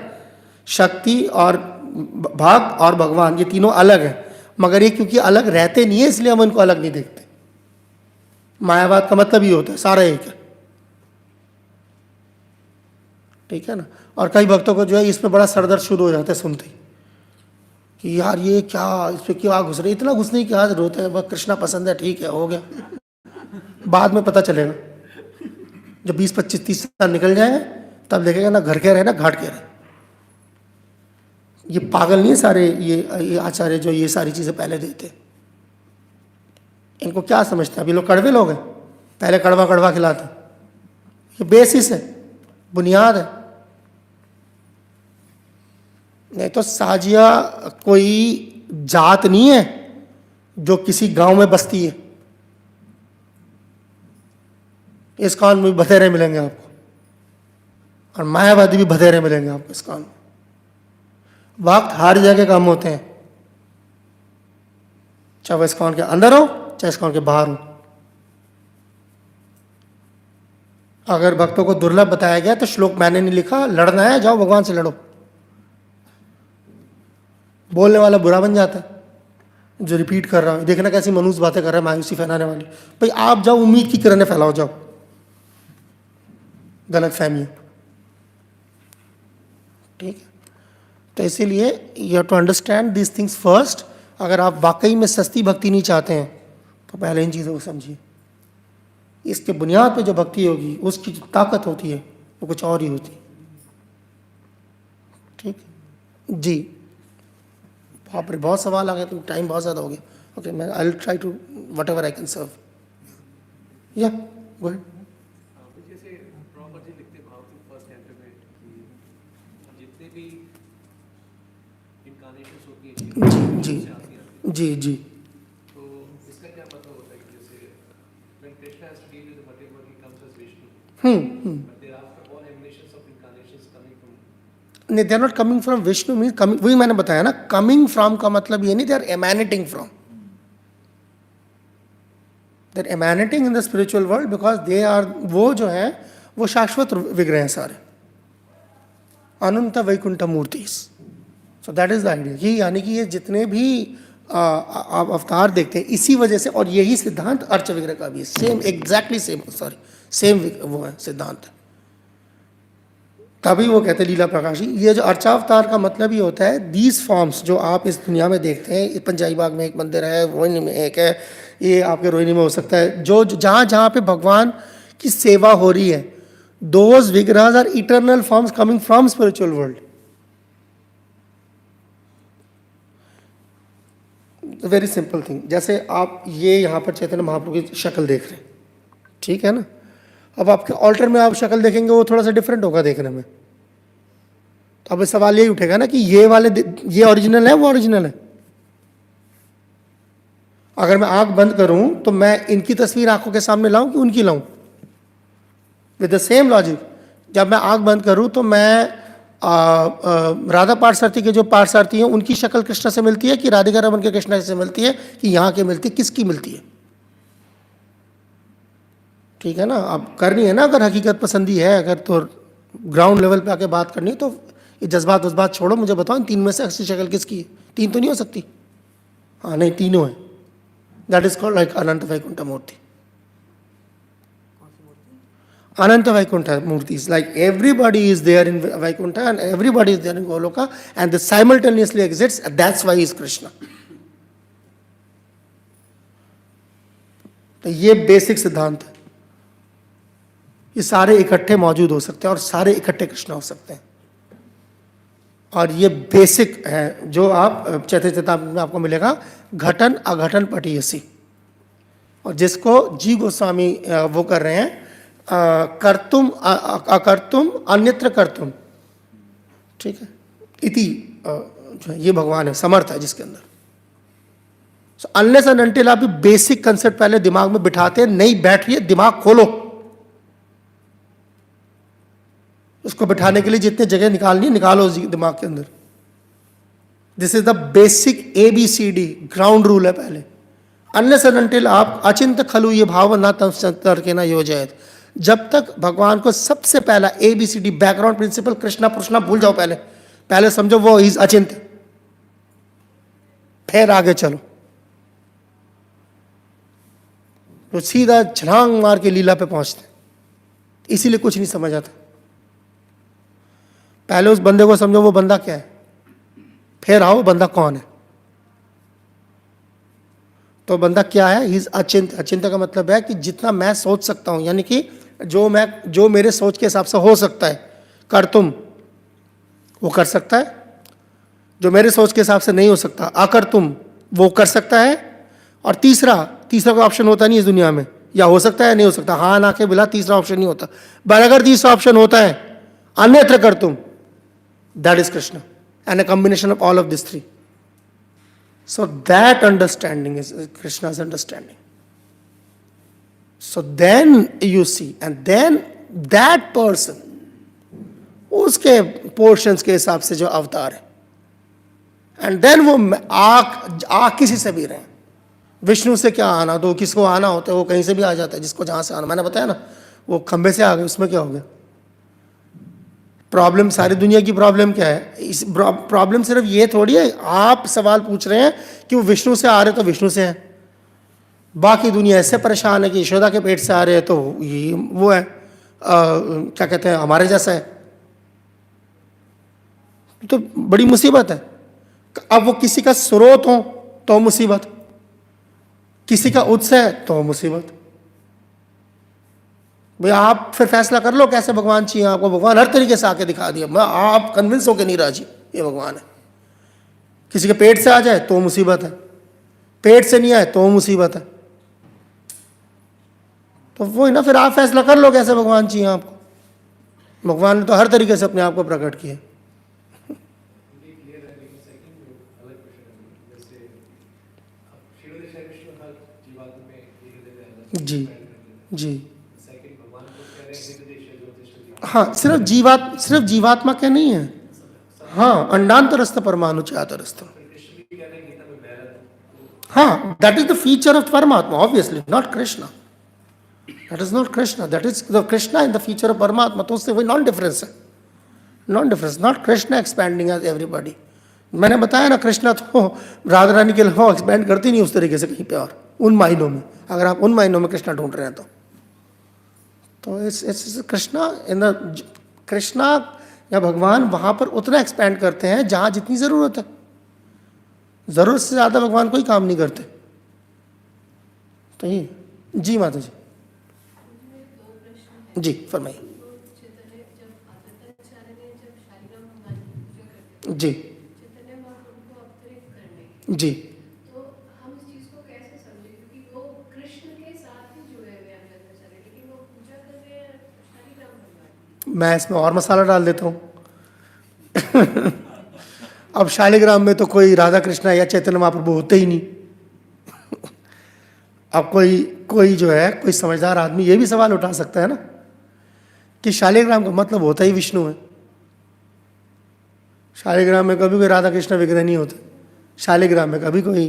शक्ति और भाग और भगवान, ये तीनों अलग है। मगर ये क्योंकि अलग रहते नहीं है, इसलिए हम इनको अलग नहीं देखते। मायावाद का मतलब ये होता है सारा एक है, ठीक है ना। और कई भक्तों को जो है इसमें बड़ा सरदर्द शुरू हो जाता है सुनते ही कि यार ये क्या, इस पर क्यों घुस रहे, इतना घुसने की क्या जरूरत है, बस कृष्णा पसंद है, ठीक है, हो गया। बाद में पता चलेगा, जब 20, 25, 30 साल निकल जाएंगे, तब देखेगा ना घर के रहे ना घाट के रहे। ये पागल नहीं है सारे ये आचार्य जो ये सारी चीज़ें पहले देते, इनको क्या समझते हैं? अभी लोग कड़वे लोग हैं, पहले कड़वा कड़वा खिलाते। ये बेसिस है, बुनियाद है। नहीं तो साजिया कोई जात नहीं है जो किसी गांव में बसती है। इस कान में बतेरे मिलेंगे आपको, और मायावादी भी बधेरे मिलेंगे आपको इस्कॉन में। भक्त हर जगह कम होते हैं, चाहे वो इस्कॉन के अंदर हो चाहे इस्कॉन के बाहर हो। अगर भक्तों को दुर्लभ बताया गया तो श्लोक मैंने नहीं लिखा, लड़ना है जाओ भगवान से लड़ो। बोलने वाला बुरा बन जाता है जो रिपीट कर रहा है, देखना कैसी मनुष्य बातें कर रहा है, मायूसी फैलाने वाली। भाई आप जाओ, उम्मीद की किरणें फैलाओ, जाओ। गलत फहमी, ठीक है। तो इसीलिए you have to understand this things first. अगर आप वाकई में सस्ती भक्ति नहीं चाहते हैं तो पहले इन चीज़ों को समझिए। इसके बुनियाद पे जो भक्ति होगी उसकी जो ताकत होती है वो कुछ और ही होती है, ठीक है जी। बाप रे, बहुत सवाल आ गए, तो टाइम बहुत ज़्यादा हो गया। ओके, मैं I will try to whatever I can serve. Yeah go ahead. जैसे प्रॉपर जी लिखते भाव के फर्स्ट कैंटो में कि जितने भी इनकार्नेशंस होती हैं जी जी जी जी। तो इसका क्या मतलब होता है कि जैसे when Krishna has to deal with the material world, he comes as Vishnu, but thereafter all emanations of incarnations coming from नहीं, they are not coming from Vishnu mean coming, वही मैंने बताया ना, कमिंग फ्रॉम का मतलब ये नहीं they are emanating from, they are emanating in the spiritual world because they are, वो जो है वो शाश्वत विग्रह हैं सारे, अनंत वैकुंठ मूर्ति। So that is the idea कि यानी कि ये जितने भी आप अवतार देखते हैं इसी वजह से, और यही सिद्धांत अर्च विग्रह का भी है, same exactly same, sorry same वो है सिद्धांत। तभी वो कहते हैं लीला प्रकाशी, ये जो अर्चावतार का मतलब ये होता है दीज फॉर्म्स जो आप इस दुनिया में देखते हैं, पंजाई बाग में एक मंदिर है, रोहिणी में एक है, ये आपके रोहिणी में हो सकता है, जो जहाँ जहाँ पे भगवान की सेवा हो रही है, दोज विग्रहs are eternal forms coming from spiritual world. Very simple thing, जैसे आप ये यहाँ पर चैतन्य महाप्रभु की शक्ल देख रहे हैं, ठीक है ना। अब आपके ऑल्टर में आप शक्ल देखेंगे वो थोड़ा सा डिफरेंट होगा देखने में, तो अब सवाल यही उठेगा ना कि ये वाले, ये ओरिजिनल है वो ओरिजिनल है। अगर मैं आंख बंद करूं तो मैं इनकी तस्वीर आंखों के सामने लाऊं कि उनकी लाऊं, विद द सेम लॉजिक। जब मैं आंख बंद करूं तो मैं राधा पार्षार्थी के जो पार्षार्थी हैं उनकी शक्ल कृष्ण से मिलती है कि राधिका रमन के कृष्ण से मिलती है कि यहाँ के मिलती है, किसकी मिलती है, ठीक है ना। अब करनी है ना, अगर हकीकत पसंदी है, अगर तो ग्राउंड लेवल पे आके बात करनी है तो ये जज्बात वज्बात छोड़ो, मुझे बताओ इन तीन में से असली शक्ल किसकी है। तीन तो नहीं हो सकती, हाँ नहीं तीनों है। That is called like Anant Vaikuntha Murti. Anant Vaikuntha Murti is like everybody is there in Vaikuntha and everybody is there in Goloka and they simultaneously exists, that's why he is Krishna। तो ये बेसिक सिद्धांत है, ये सारे इकट्ठे मौजूद हो सकते हैं और सारे इकट्ठे कृष्ण हो सकते हैं, और ये बेसिक है जो आप चैतन्य चेतामृत में आपको मिलेगा, घटन अघटन पटीयसी। और जिसको जी गोस्वामी वो कर रहे हैं, कर्तुम अकर्तुम अन्यत्र कर्तुम, ठीक है, इति जो है ये भगवान है, समर्थ है जिसके अंदर। सो अनलेस एंड अनटिल आप बेसिक कंसेप्ट पहले दिमाग में बिठाते हैं, नहीं बैठ रही है दिमाग खोलो, उसको बिठाने के लिए जितने जगह निकालनी है निकालो दिमाग के अंदर। This is the basic ABCD ground rule है पहले। अनलेस एंड अनटिल आप अचिंत खलु ये भाव ना तंत्र के ना योजयत, जब तक भगवान को सबसे पहला ABCD बैकग्राउंड प्रिंसिपल कृष्णा पुरुषना भूल जाओ, पहले समझो वो इज अचिंत, फिर आगे चलो। तो सीधा छलांग मार के लीला पे पहुंचते, इसीलिए कुछ नहीं समझ आता। पहले उस बंदे को समझो वो बंदा क्या है, फिर आओ बंदा कौन है। तो बंदा क्या है, ही इज अचिंत। अचिंत का मतलब है कि जितना मैं सोच सकता हूं, यानी कि जो मेरे सोच के हिसाब से हो सकता है, कर तुम वो कर सकता है, जो मेरे सोच के हिसाब से नहीं हो सकता आकर तुम वो कर सकता है, और तीसरा कोई ऑप्शन होता नहीं इस दुनिया में, या हो सकता है नहीं हो सकता, हाँ ना के बिला तीसरा ऑप्शन नहीं होता। पर अगर तीसरा ऑप्शन होता है अन्यत्र कर तुम, that is Krishna and a combination of all of this three. So that understanding is Krishna's understanding. So then you see, and then that person उसके पोर्शंस के हिसाब से जो अवतार है। एंड देन वो आग किसी से भी रहे, विष्णु से क्या आना, तो किसको आना होता है वो कहीं से भी आ जाता है, जिसको जहाँ से आना। मैंने बताया ना, वो खंबे से आ गए, उसमें क्या हो गया? प्रॉब्लम सारी दुनिया की प्रॉब्लम क्या है? इस प्रॉब्लम सिर्फ ये थोड़ी है, आप सवाल पूछ रहे हैं कि वो विष्णु से आ रहे तो विष्णु से है, बाकी दुनिया ऐसे परेशान है कि यशोदा के पेट से आ रहे हैं तो ये वो है क्या कहते हैं, हमारे जैसा है, तो बड़ी मुसीबत है। अब वो किसी का स्रोत हो तो मुसीबत, किसी का उत्स है तो मुसीबत। भाई आप फिर फैसला कर लो कैसे भगवान चाहिए आपको। भगवान हर तरीके से आके दिखा दिया, मैं आप कन्विंस होके नहीं राजी ये भगवान है। किसी के पेट से आ जाए तो मुसीबत है, पेट से नहीं आए तो मुसीबत है। तो वो ना, फिर आप फैसला कर लो कैसे भगवान चाहिए आपको। भगवान ने तो हर तरीके से अपने आप को प्रकट किया। ये क्लियर है, लेकिन सेकंड अलग क्वेश्चन है। जैसे अब शिरोदेश विष्णु हर जीवात्मा में एक हृदय में अलग जी जी सेकंड भगवान को कह रहे हैं हृदय ज्योतिष। हाँ, सिर्फ जीवात्मा के नहीं है। हाँ, अंडांतरस्थ परमाणु चातरस्थ। कृष्ण भी कह रहे हैं गीता में मैं हाँ, that is the feature of परमात्मा, obviously not Krishna. That is not Krishna, that is the Krishna in the feature of परमात्मा। तो उससे वही नॉन डिफरेंस है, non difference, not Krishna expanding as everybody. मैंने बताया ना, कृष्णा तो राधा रानी के लिए एक्सपैंड करती नहीं उस तरीके से कहीं पे और उन मायनों में। अगर आप उन मायनों में कृष्णा ढूंढ रहे हैं तो it's Krishna in the Krishna या भगवान वहाँ पर उतना एक्सपैंड करते हैं जहाँ जितनी ज़रूरत है। ज़रूरत से ज़्यादा भगवान कोई काम नहीं करते। तो ये जी माता जी, जी फरमाइए। जी जी तो हम इस चीज को कैसे समझे, क्योंकि वो कृष्ण के साथ ही जुड़े हुए हैं अंदर, लेकिन वो पूजा कर रहे हैं शालिग्राम भगवान। मैं इसमें और मसाला डाल देता हूँ। अब शालिग्राम में तो कोई राधा कृष्णा या चैतन्य महाप्रभु होते ही नहीं। अब कोई जो है, कोई समझदार आदमी ये भी सवाल उठा सकता है ना कि शालिग्राम का मतलब होता ही विष्णु है। शालिग्राम में कभी कोई राधा कृष्ण विग्रह नहीं होते, शालिग्राम में कभी कोई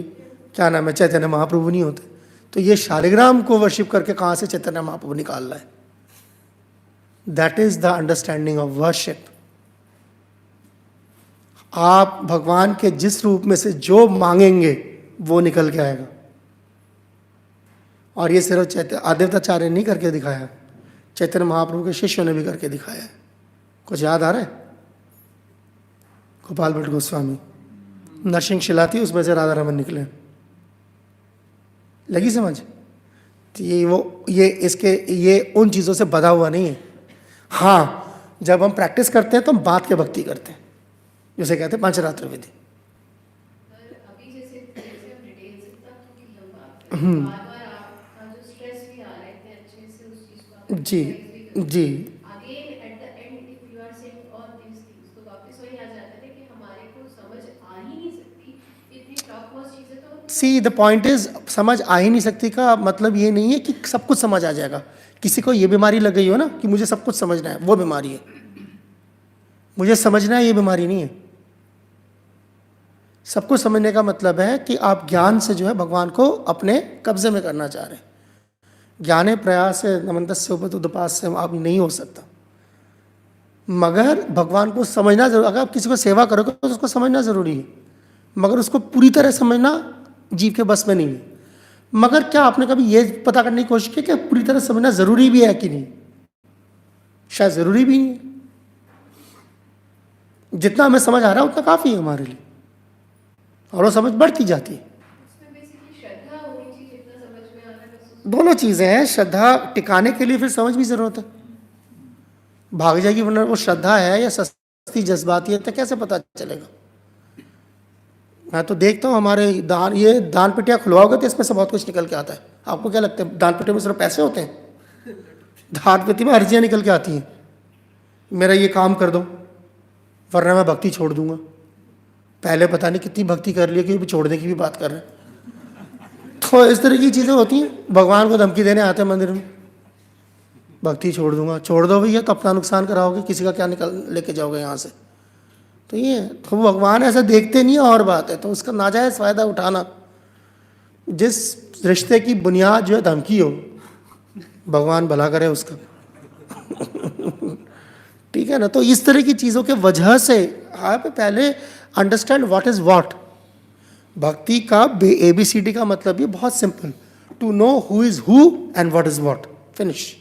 क्या नाम है चैतन्य महाप्रभु नहीं होते। तो ये शालिग्राम को वर्शिप करके कहाँ से चैतन्य महाप्रभु निकाल रहा है? That is the understanding of worship. आप भगवान के जिस रूप में से जो मांगेंगे वो निकल के आएगा। और ये सिर्फ अद्वैताचार्य नहीं करके दिखाया, चैतन्य महाप्रभु के शिष्यों ने भी करके दिखाया है। कुछ याद आ रहा है? गोपाल भट्ट गोस्वामी, नरसिंह शिला थी, उसमें से राधा रमन निकले। लगी समझ? तो ये उन चीज़ों से बधा हुआ नहीं है। हाँ, जब हम प्रैक्टिस करते हैं तो हम बात के भक्ति करते हैं, जिसे कहते हैं पंचरात्र विधि। अभी जैसे हम डिटेल से लंबा बार-बार आपका जो स्ट्रेस भी आ रहा है इतने अच्छे से उस चीज को आप जी जी again at the end if you are saying all these things, तो वापस वही आ जाता है कि हमारे को समझ आ ही नहीं सकती इतनी टॉप मोस्ट चीजें। तो सी द पॉइंट इज, समझ आ ही नहीं सकती का मतलब ये नहीं है कि सब कुछ समझ आ जाएगा। किसी को ये बीमारी लग गई हो ना कि मुझे सब कुछ समझना है, वो बीमारी है। मुझे समझना है, ये बीमारी नहीं है। सब कुछ समझने का मतलब है कि आप ज्ञान से जो है भगवान को अपने कब्जे में करना चाह रहे हैं। ज्ञाने प्रयास से नमंतस्य उपदुपास से आप नहीं हो सकता, मगर भगवान को समझना जरूर। अगर आप किसी को सेवा करोगे तो उसको समझना ज़रूरी है, मगर उसको पूरी तरह समझना जीव के बस में नहीं है। मगर क्या आपने कभी ये पता करने की कोशिश की कि पूरी तरह समझना ज़रूरी भी है कि नहीं? शायद ज़रूरी भी नहीं है। जितना हमें समझ आ रहा है उतना काफ़ी है हमारे लिए, और वो समझ बढ़ती जाती है। उसमें बेसिकली श्रद्धा होनी चाहिए, जितना समझ में आ रहा है बस दोनों चीज़ें हैं। श्रद्धा टिकाने के लिए फिर समझ भी ज़रूरत है। भाग जाएगी वरना वो श्रद्धा है या सस्ती जज्बाती है तो कैसे पता चलेगा? मैं तो देखता हूँ हमारे दान पेटियाँ खुलवाओगे तो इसमें से बहुत कुछ निकल के आता है। आपको क्या लगता है दान पेटियों में सिर्फ पैसे होते हैं? दान पेटी में अर्जियाँ निकल के आती हैं, मेरा ये काम कर दो वरना मैं भक्ति छोड़ दूंगा। पहले पता नहीं कितनी भक्ति कर ली कि छोड़ने की भी बात कर रहे हैं। तो इस तरह की चीज़ें होती हैं। भगवान को धमकी देने आते हैं मंदिर में। भक्ति छोड़ दूंगा, छोड़ दो भैया तो अपना नुकसान कराओगे, किसी का क्या निकल लेके जाओगे यहाँ से। तो ये तो भगवान ऐसा देखते नहीं है और बात है, तो उसका नाजायज़ फ़ायदा उठाना। जिस रिश्ते की बुनियाद जो है धमकी हो, भगवान भला करे उसका। ठीक है ना। तो इस तरह की चीज़ों के वजह से आप पहले अंडरस्टैंड व्हाट इज़ व्हाट। भक्ति का ABCD का मतलब ये बहुत simple, to know who is who and what is what, finish.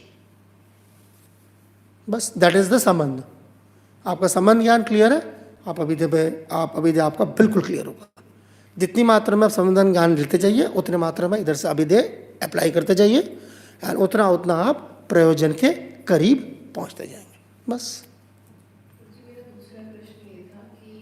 बस दैट इज़ द संबंध। आपका संबंध ज्ञान क्लियर है, आप अभिधेय आपका बिल्कुल क्लियर होगा। जितनी मात्रा में आप संबंध ज्ञान लेते जाइए, उतनी मात्रा में इधर से अभिधेय अप्लाई करते जाइए, एंड उतना आप प्रयोजन के करीब पहुंचते जाएंगे। बस। जी, मेरा दूसरा प्रश्न ये था कि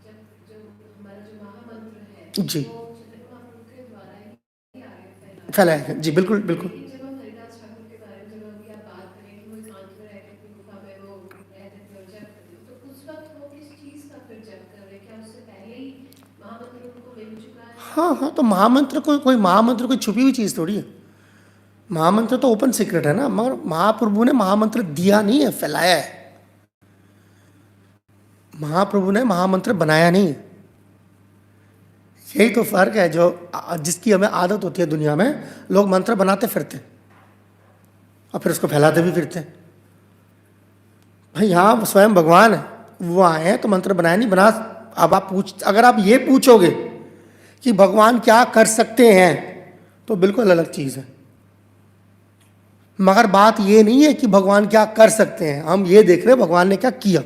जब जो हमारा जो महामंत्र है जी। वो चैतन्य महाप्रभु के द्वारा ही आगे फैलाया है जी, बिल्कुल बिल्कुल। लेकिन जब हम हरिदास ठाकुर के बारे में जब अभी आप बात करें कि वो एकांत में रहकर अपनी गुफा में वो रहते थे और जप करते थे, तो उस वक्त वो किस चीज़ का फिर जप कर रहे, क्या उससे पहले ही महामंत्र उनको मिल चुका है? हाँ, तो महामंत्र कोई महामंत्र कोई छुपी हुई चीज़ थोड़ी है। महामंत्र तो ओपन सीक्रेट है ना, मगर महाप्रभु ने महामंत्र दिया नहीं है, फैलाया है। महाप्रभु ने महामंत्र बनाया नहीं है। यही तो फर्क है जो जिसकी हमें आदत होती है दुनिया में। लोग मंत्र बनाते फिरते और फिर उसको फैलाते भी फिरते। भाई यहाँ स्वयं भगवान है, वो आए हैं तो मंत्र बनाया नहीं बना। अब अगर आप ये पूछोगे कि भगवान क्या कर सकते हैं, तो बिल्कुल अलग चीज़ है। मगर बात ये नहीं है कि भगवान क्या कर सकते हैं, हम ये देख रहे हैं भगवान ने क्या किया।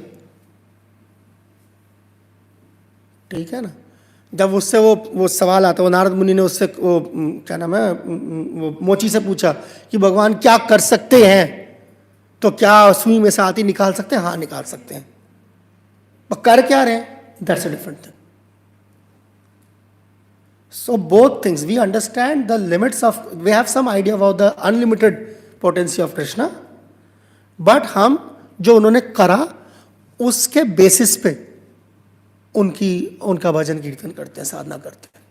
ठीक है ना। जब उससे वो सवाल आता है, वो नारद मुनि ने उससे वो क्या नाम है, वो मोची से पूछा कि भगवान क्या कर सकते हैं, तो क्या सुई में से आती निकाल सकते हैं? हाँ, निकाल सकते हैं। पर कर क्या रहे हैं, that's a different thing. So both things, we understand the limits of, we have some idea about the unlimited potency of Krishna, but हम जो उन्होंने करा उसके बेसिस पे उनका भजन कीर्तन करते हैं, साधना करते हैं।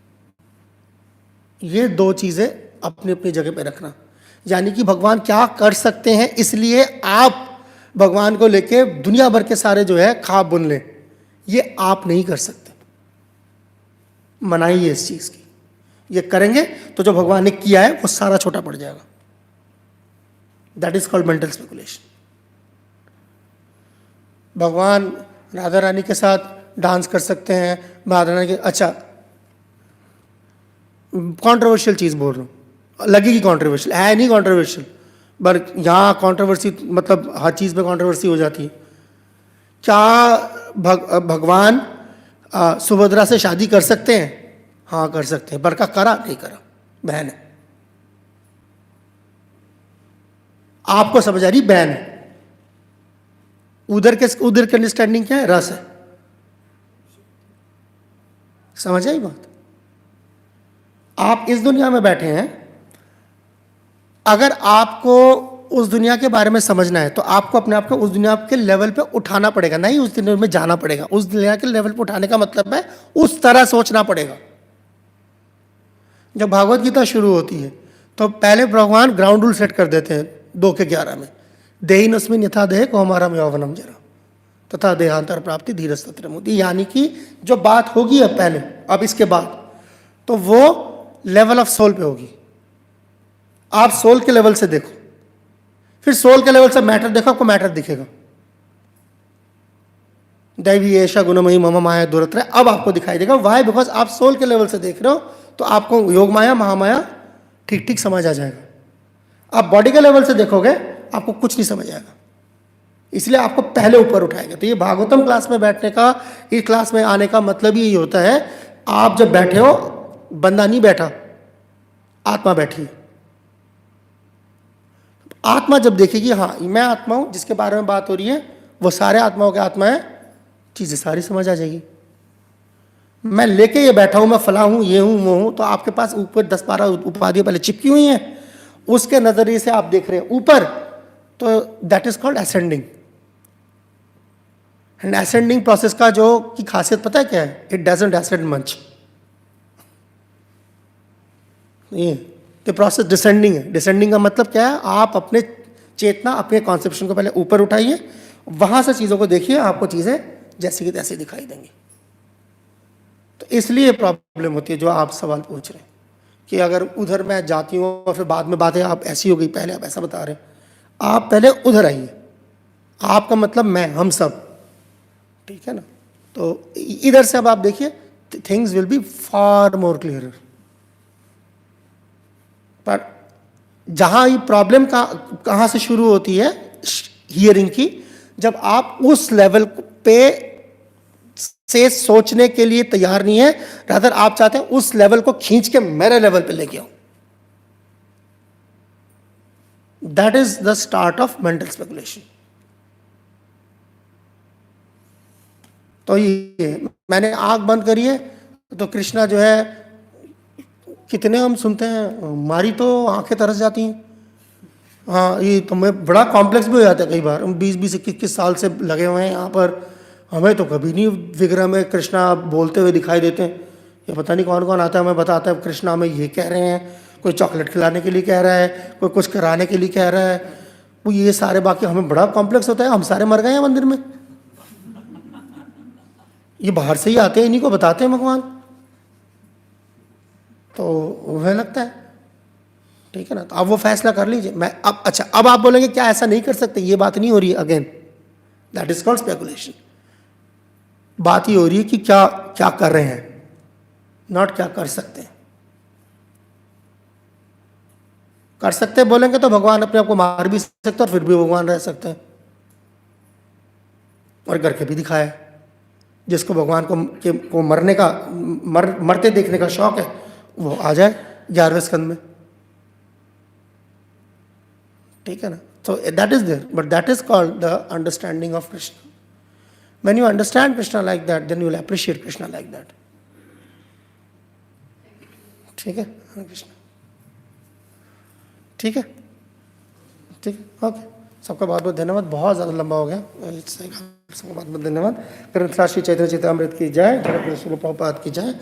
ये दो चीज़ें अपनी अपनी जगह पे रखना। यानी कि भगवान क्या कर सकते हैं, इसलिए आप भगवान को लेके दुनिया भर के सारे जो है ख्वाब बुन लें, ये आप नहीं कर सकते। मनाही है इस चीज़ की। ये करेंगे तो जो भगवान ने किया है वो सारा छोटा पड़ जाएगा। That is called mental speculation. भगवान राधा रानी के साथ डांस कर सकते हैं, राधा रानी के, अच्छा कंट्रोवर्शियल चीज़ बोल रहा हूँ, लगेगी कंट्रोवर्शियल, है नहीं कंट्रोवर्शियल, पर यहाँ कंट्रोवर्सी मतलब हर चीज़ पे कंट्रोवर्सी हो जाती है। क्या भगवान सुभद्रा से शादी कर सकते हैं? हाँ, कर सकते हैं। पर का करा? नहीं करा, बहन है। आपको समझ आ रही, बहन है। उधर के अंडरस्टैंडिंग क्या है? रस है। समझ आई बात? आप इस दुनिया में बैठे हैं, अगर आपको उस दुनिया के बारे में समझना है तो आपको अपने आप को उस दुनिया के लेवल पे उठाना पड़ेगा, नहीं उस दुनिया में जाना पड़ेगा। उस दुनिया के लेवल पे उठाने का मतलब है उस तरह सोचना पड़ेगा। जब भागवत गीता शुरू होती है तो पहले भगवान ग्राउंड रूल सेट कर देते हैं 2:11 में, देहिनस्मिन् यथा देह कौमारम यौवनम जरा तथा देहांतर प्राप्ति धीरज तत्र मुक्ति। यानी कि जो बात होगी अब पहले, अब इसके बाद, तो वो लेवल ऑफ सोल पे होगी। आप सोल के लेवल से देखो, फिर सोल के लेवल से मैटर देखो, आपको मैटर दिखेगा। दैवी ऐशा गुणमयी मम माया दुरत्र, अब आपको दिखाई देगा। वाई? बिकॉज आप सोल के लेवल से देख रहे हो, तो आपको योग माया महामाया ठीक ठीक समझ आ जाएगा। आप बॉडी के लेवल से देखोगे, आपको कुछ नहीं समझ आएगा, इसलिए आपको पहले ऊपर उठाएगा। तो ये भागवतम क्लास में बैठने का, इस क्लास में आने का मतलब यही होता है। आप जब बैठे हो, बंदा नहीं बैठा, आत्मा बैठी है। आत्मा जब देखेगी हाँ मैं आत्मा हूं, जिसके बारे में बात हो रही है वो सारे आत्माओं के आत्मा है, चीजें सारी समझ आ जाएगी। मैं लेके ये बैठा हूं, मैं फला हूं, ये हूं, वो हूं, तो आपके पास ऊपर 10-12 उपाधियां पहले चिपकी हुई हैं, उसके नजरिए से आप देख रहे हैं ऊपर, तो that is called ascending. And ascending process का जो की खासियत पता है क्या है? It doesn't ascend much. ये प्रोसेस डिसेंडिंग है। डिसेंडिंग का मतलब क्या है? आप अपने चेतना अपने कॉन्सेप्शन को पहले ऊपर उठाइए, वहां से चीज़ों को देखिए, आपको चीज़ें जैसी की तैसी दिखाई देंगी। तो इसलिए प्रॉब्लम होती है जो आप सवाल पूछ रहे हैं कि अगर उधर मैं जाती हूँ और फिर बाद में बातें आप ऐसी हो गई, पहले आप ऐसा बता रहे हैं, आप पहले उधर आइए। आपका मतलब मैं, हम सब, ठीक है ना। तो इधर से अब आप देखिए, things will be far more clearer. पर जहां ये प्रॉब्लम कहां से शुरू होती है हियरिंग की, जब आप उस लेवल पे से सोचने के लिए तैयार नहीं है, रादर आप चाहते हैं उस लेवल को खींच के मेरे लेवल पे लेके आओ। That is the start of mental speculation. तो ये मैंने आंख बंद करी है तो कृष्णा जो है, कितने हम सुनते हैं, हमारी तो आंखें तरस जाती हैं। हाँ, ये तो मैं बड़ा कॉम्प्लेक्स भी हो जाता है कई बार। हम 20-20, 21 साल से लगे हुए हैं यहाँ पर, हमें तो कभी नहीं विग्रह में कृष्णा बोलते हुए दिखाई देते हैं। ये पता नहीं कौन कौन आता है, हमें बताता है कृष्णा हमें ये कह रहे हैं, कोई चॉकलेट खिलाने के लिए कह रहा है, कोई कुछ कराने के लिए कह रहा है, वो ये सारे। बाकी हमें बड़ा कॉम्प्लेक्स होता है, हम सारे मर गए हैं मंदिर में, ये बाहर से ही आते हैं, इन्हीं को बताते हैं भगवान। तो वह लगता है, ठीक है ना। तो अब वो फैसला कर लीजिए। मैं अब, अच्छा, अब आप बोलेंगे क्या ऐसा नहीं कर सकते, ये बात नहीं हो रही है। Again that is called speculation. बात ही हो रही है कि क्या क्या कर रहे हैं, नॉट क्या कर सकते हैं। कर सकते बोलेंगे तो भगवान अपने आप को मार भी सकते हैं और फिर भी भगवान रह सकते हैं, और करके भी दिखाया। जिसको भगवान को मरने का, मरते देखने का शौक है, वो आ जाए 11वें स्कंद में, ठीक है ना। So that is there, but that is called the understanding of Krishna. When you understand Krishna like that, then you will appreciate Krishna like that. ठीक है, हरे कृष्ण। ठीक है, ठीक है, ओके। सबका बहुत बहुत धन्यवाद। बहुत ज़्यादा लंबा हो गया, सबका बहुत बहुत धन्यवाद। ग्रंथराज श्री चैतन्य चैतामृत की जय, जगत गुरु श्रील प्रभुपाद की जय।